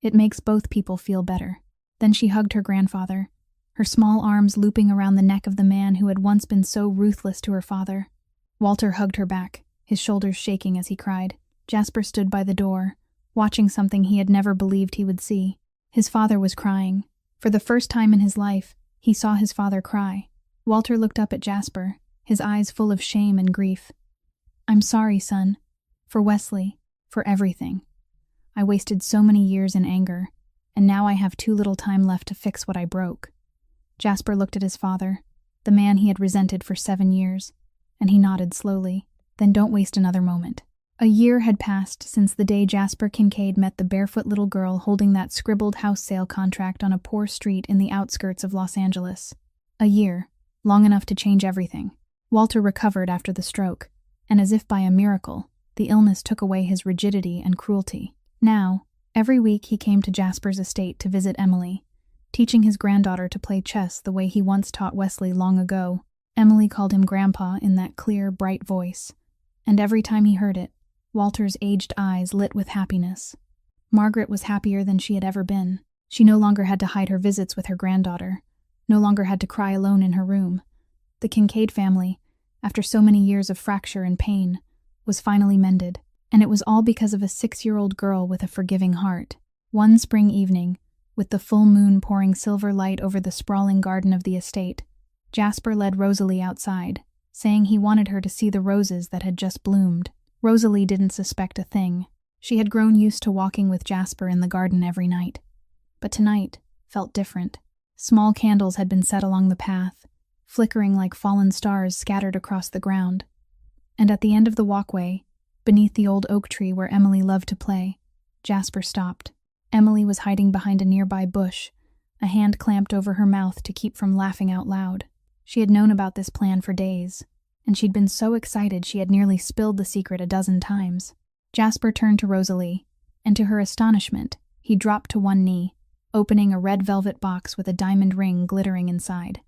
It makes both people feel better." Then she hugged her grandfather, her small arms looping around the neck of the man who had once been so ruthless to her father. Walter hugged her back, his shoulders shaking as he cried. Jasper stood by the door, watching something he had never believed he would see. His father was crying. For the first time in his life, he saw his father cry. Walter looked up at Jasper, his eyes full of shame and grief. "I'm sorry, son. For Wesley. For everything. I wasted so many years in anger, and now I have too little time left to fix what I broke." Jasper looked at his father, the man he had resented for 7 years, and he nodded slowly. "Then don't waste another moment." A year had passed since the day Jasper Kincaid met the barefoot little girl holding that scribbled house sale contract on a poor street in the outskirts of Los Angeles. A year, long enough to change everything. Walter recovered after the stroke, and as if by a miracle, the illness took away his rigidity and cruelty. Now, every week he came to Jasper's estate to visit Emily, teaching his granddaughter to play chess the way he once taught Wesley long ago. Emily called him Grandpa in that clear, bright voice, and every time he heard it, Walter's aged eyes lit with happiness. Margaret was happier than she had ever been. She no longer had to hide her visits with her granddaughter, no longer had to cry alone in her room. The Kincaid family, after so many years of fracture and pain, was finally mended, and it was all because of a 6-year-old girl with a forgiving heart. One spring evening, with the full moon pouring silver light over the sprawling garden of the estate, Jasper led Rosalie outside, saying he wanted her to see the roses that had just bloomed. Rosalie didn't suspect a thing. She had grown used to walking with Jasper in the garden every night. But tonight felt different. Small candles had been set along the path, flickering like fallen stars scattered across the ground. And at the end of the walkway, Beneath the old oak tree where Emily loved to play, Jasper stopped. Emily was hiding behind a nearby bush, a hand clamped over her mouth to keep from laughing out loud. She had known about this plan for days, and she'd been so excited she had nearly spilled the secret a dozen times. Jasper turned to Rosalie, and to her astonishment, he dropped to one knee, opening a red velvet box with a diamond ring glittering inside.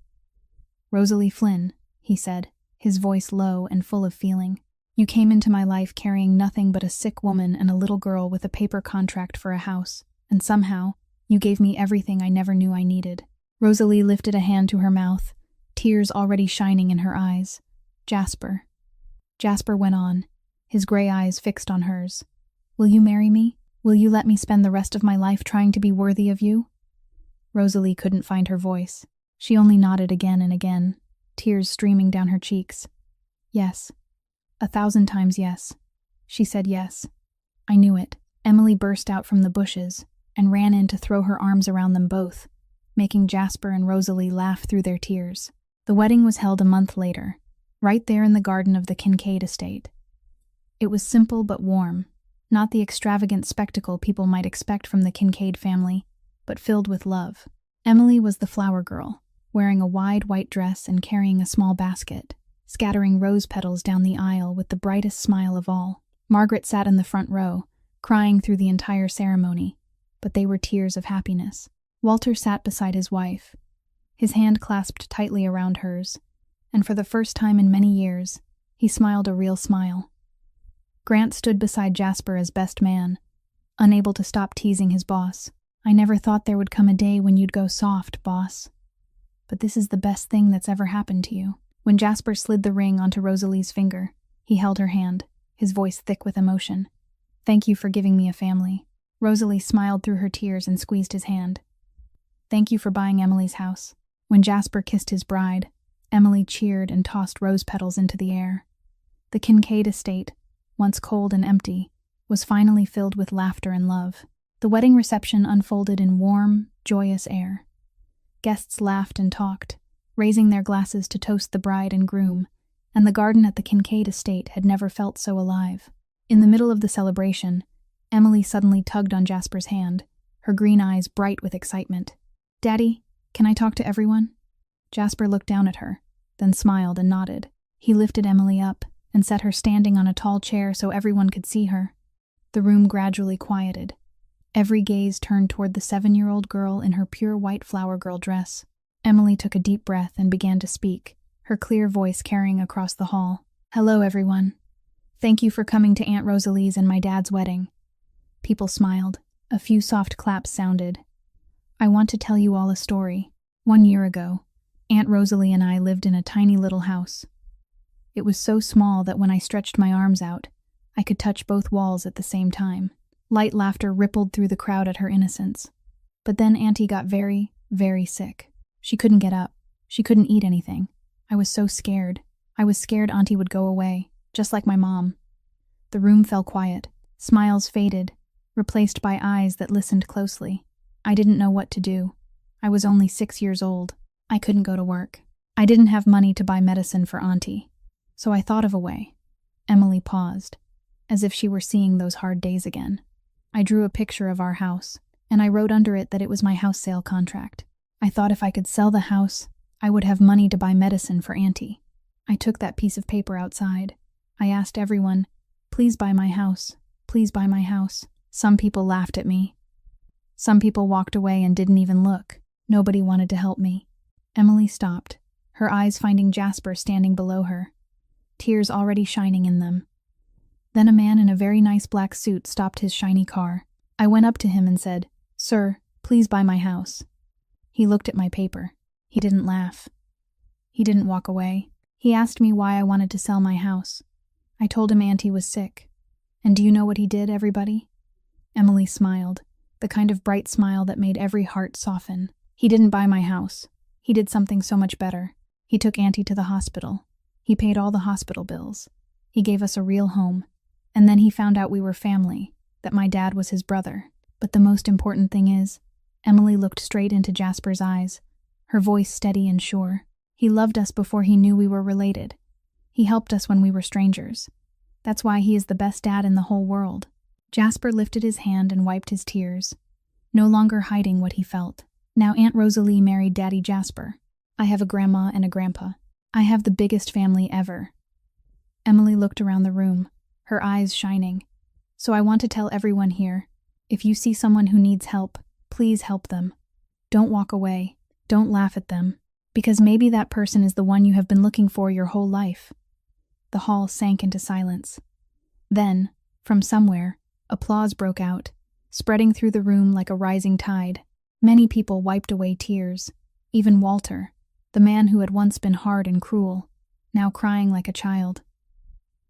"Rosalie Flynn," he said, his voice low and full of feeling. "You came into my life carrying nothing but a sick woman and a little girl with a paper contract for a house, and somehow, you gave me everything I never knew I needed." Rosalie lifted a hand to her mouth, tears already shining in her eyes. "Jasper." Jasper went on, his gray eyes fixed on hers. "Will you marry me? Will you let me spend the rest of my life trying to be worthy of you?" Rosalie couldn't find her voice. She only nodded again and again, tears streaming down her cheeks. "Yes. 1,000 times yes." She said yes. "I knew it." Emily burst out from the bushes and ran in to throw her arms around them both, making Jasper and Rosalie laugh through their tears. The wedding was held a month later, right there in the garden of the Kincaid estate. It was simple but warm, not the extravagant spectacle people might expect from the Kincaid family, but filled with love. Emily was the flower girl, wearing a wide white dress and carrying a small basket, scattering rose petals down the aisle with the brightest smile of all. Margaret sat in the front row, crying through the entire ceremony, but they were tears of happiness. Walter sat beside his wife, his hand clasped tightly around hers, and for the first time in many years, he smiled a real smile. Grant stood beside Jasper as best man, unable to stop teasing his boss. "I never thought there would come a day when you'd go soft, boss. But this is the best thing that's ever happened to you." When Jasper slid the ring onto Rosalie's finger, he held her hand, his voice thick with emotion. "Thank you for giving me a family." Rosalie smiled through her tears and squeezed his hand. "Thank you for buying Emily's house." When Jasper kissed his bride, Emily cheered and tossed rose petals into the air. The Kincaid estate, once cold and empty, was finally filled with laughter and love. The wedding reception unfolded in warm, joyous air. Guests laughed and talked, raising their glasses to toast the bride and groom, and the garden at the Kincaid estate had never felt so alive. In the middle of the celebration, Emily suddenly tugged on Jasper's hand, her green eyes bright with excitement. "Daddy, can I talk to everyone?" Jasper looked down at her, then smiled and nodded. He lifted Emily up and set her standing on a tall chair so everyone could see her. The room gradually quieted. Every gaze turned toward the 7-year-old girl in her pure white flower girl dress. Emily took a deep breath and began to speak, her clear voice carrying across the hall. "Hello, everyone. Thank you for coming to Aunt Rosalie's and my dad's wedding." People smiled. A few soft claps sounded. "I want to tell you all a story. 1 year ago, Aunt Rosalie and I lived in a tiny little house. It was so small that when I stretched my arms out, I could touch both walls at the same time." Light laughter rippled through the crowd at her innocence. "But then Auntie got very, very sick. She couldn't get up. She couldn't eat anything. I was so scared. I was scared Auntie would go away, just like my mom." The room fell quiet. Smiles faded, replaced by eyes that listened closely. "I didn't know what to do. I was only 6 years old. I couldn't go to work. I didn't have money to buy medicine for Auntie. So I thought of a way." Emily paused, as if she were seeing those hard days again. "I drew a picture of our house, and I wrote under it that it was my house sale contract. I thought if I could sell the house, I would have money to buy medicine for Auntie. I took that piece of paper outside. I asked everyone, 'Please buy my house. Please buy my house.' Some people laughed at me. Some people walked away and didn't even look. Nobody wanted to help me." Emily stopped, her eyes finding Jasper standing below her, tears already shining in them. Then a man in a very nice black suit stopped his shiny car. I went up to him and said, "Sir, please buy my house." He looked at my paper. He didn't laugh. He didn't walk away. He asked me why I wanted to sell my house. I told him Auntie was sick. And do you know what he did, everybody? Emily smiled, the kind of bright smile that made every heart soften. He didn't buy my house. He did something so much better. He took Auntie to the hospital. He paid all the hospital bills. He gave us a real home. And then he found out we were family, that my dad was his brother. But the most important thing is, Emily looked straight into Jasper's eyes, her voice steady and sure. He loved us before he knew we were related. He helped us when we were strangers. That's why he is the best dad in the whole world. Jasper lifted his hand and wiped his tears, no longer hiding what he felt. Now Aunt Rosalie married Daddy Jasper. I have a grandma and a grandpa. I have the biggest family ever. Emily looked around the room, her eyes shining. So I want to tell everyone here, if you see someone who needs help, please help them. Don't walk away. Don't laugh at them. Because maybe that person is the one you have been looking for your whole life. The hall sank into silence. Then, from somewhere, applause broke out, spreading through the room like a rising tide. Many people wiped away tears. Even Walter, the man who had once been hard and cruel, now crying like a child.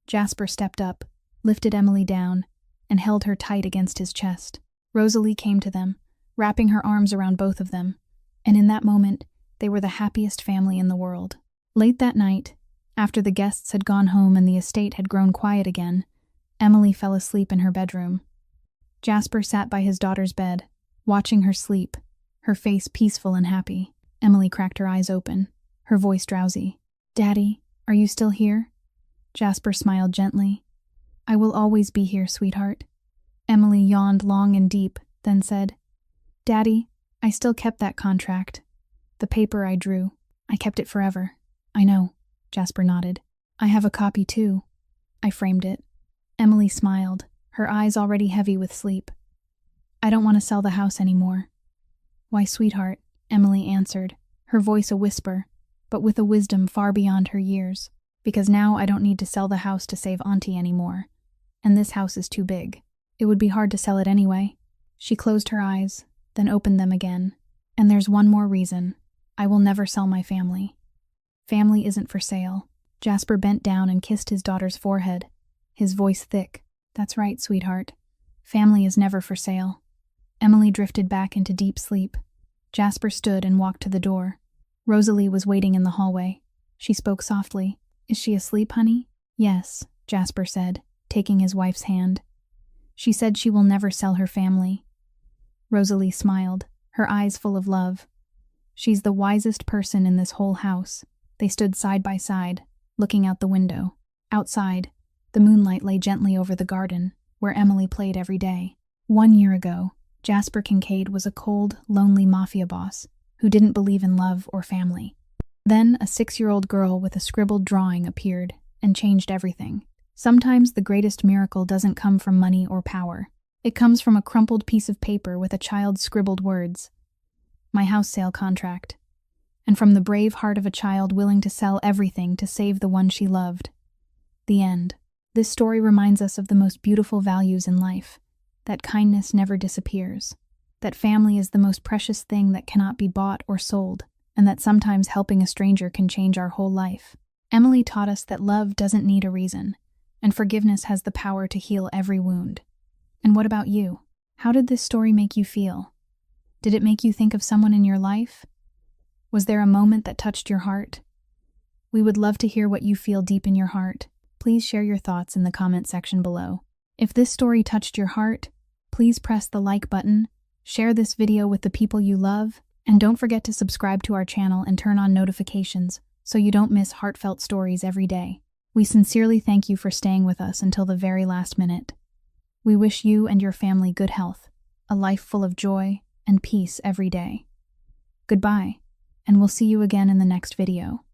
Jasper stepped up, lifted Emily down, and held her tight against his chest. Rosalie came to them, wrapping her arms around both of them, and in that moment, they were the happiest family in the world. Late that night, after the guests had gone home and the estate had grown quiet again, Emily fell asleep in her bedroom. Jasper sat by his daughter's bed, watching her sleep, her face peaceful and happy. Emily cracked her eyes open, her voice drowsy. "Daddy, are you still here?" Jasper smiled gently. "I will always be here, sweetheart." Emily yawned long and deep, then said, "Daddy, I still kept that contract. The paper I drew. I kept it forever." "I know," Jasper nodded. "I have a copy too. I framed it." Emily smiled, her eyes already heavy with sleep. "I don't want to sell the house anymore." "Why, sweetheart," Emily answered, her voice a whisper, but with a wisdom far beyond her years. "Because now I don't need to sell the house to save Auntie anymore. And this house is too big. It would be hard to sell it anyway." She closed her eyes, then opened them again. "And there's one more reason. I will never sell my family. Family isn't for sale." Jasper bent down and kissed his daughter's forehead, his voice thick. "That's right, sweetheart. Family is never for sale." Emily drifted back into deep sleep. Jasper stood and walked to the door. Rosalie was waiting in the hallway. She spoke softly. "Is she asleep, honey?" "Yes," Jasper said, taking his wife's hand. "She said she will never sell her family." Rosalie smiled, her eyes full of love. "She's the wisest person in this whole house." They stood side by side, looking out the window. Outside, the moonlight lay gently over the garden, where Emily played every day. 1 year ago, Jasper Kincaid was a cold, lonely mafia boss who didn't believe in love or family. Then a 6-year-old girl with a scribbled drawing appeared and changed everything. Sometimes the greatest miracle doesn't come from money or power. It comes from a crumpled piece of paper with a child's scribbled words. "My house sale contract." And from the brave heart of a child willing to sell everything to save the one she loved. The end. This story reminds us of the most beautiful values in life, that kindness never disappears, that family is the most precious thing that cannot be bought or sold, and that sometimes helping a stranger can change our whole life. Emily taught us that love doesn't need a reason, and forgiveness has the power to heal every wound. And what about you? How did this story make you feel? Did it make you think of someone in your life? Was there a moment that touched your heart? We would love to hear what you feel deep in your heart. Please share your thoughts in the comment section below. If this story touched your heart, please press the like button, share this video with the people you love, and don't forget to subscribe to our channel and turn on notifications so you don't miss heartfelt stories every day. We sincerely thank you for staying with us until the very last minute. We wish you and your family good health, a life full of joy and peace every day. Goodbye, and we'll see you again in the next video.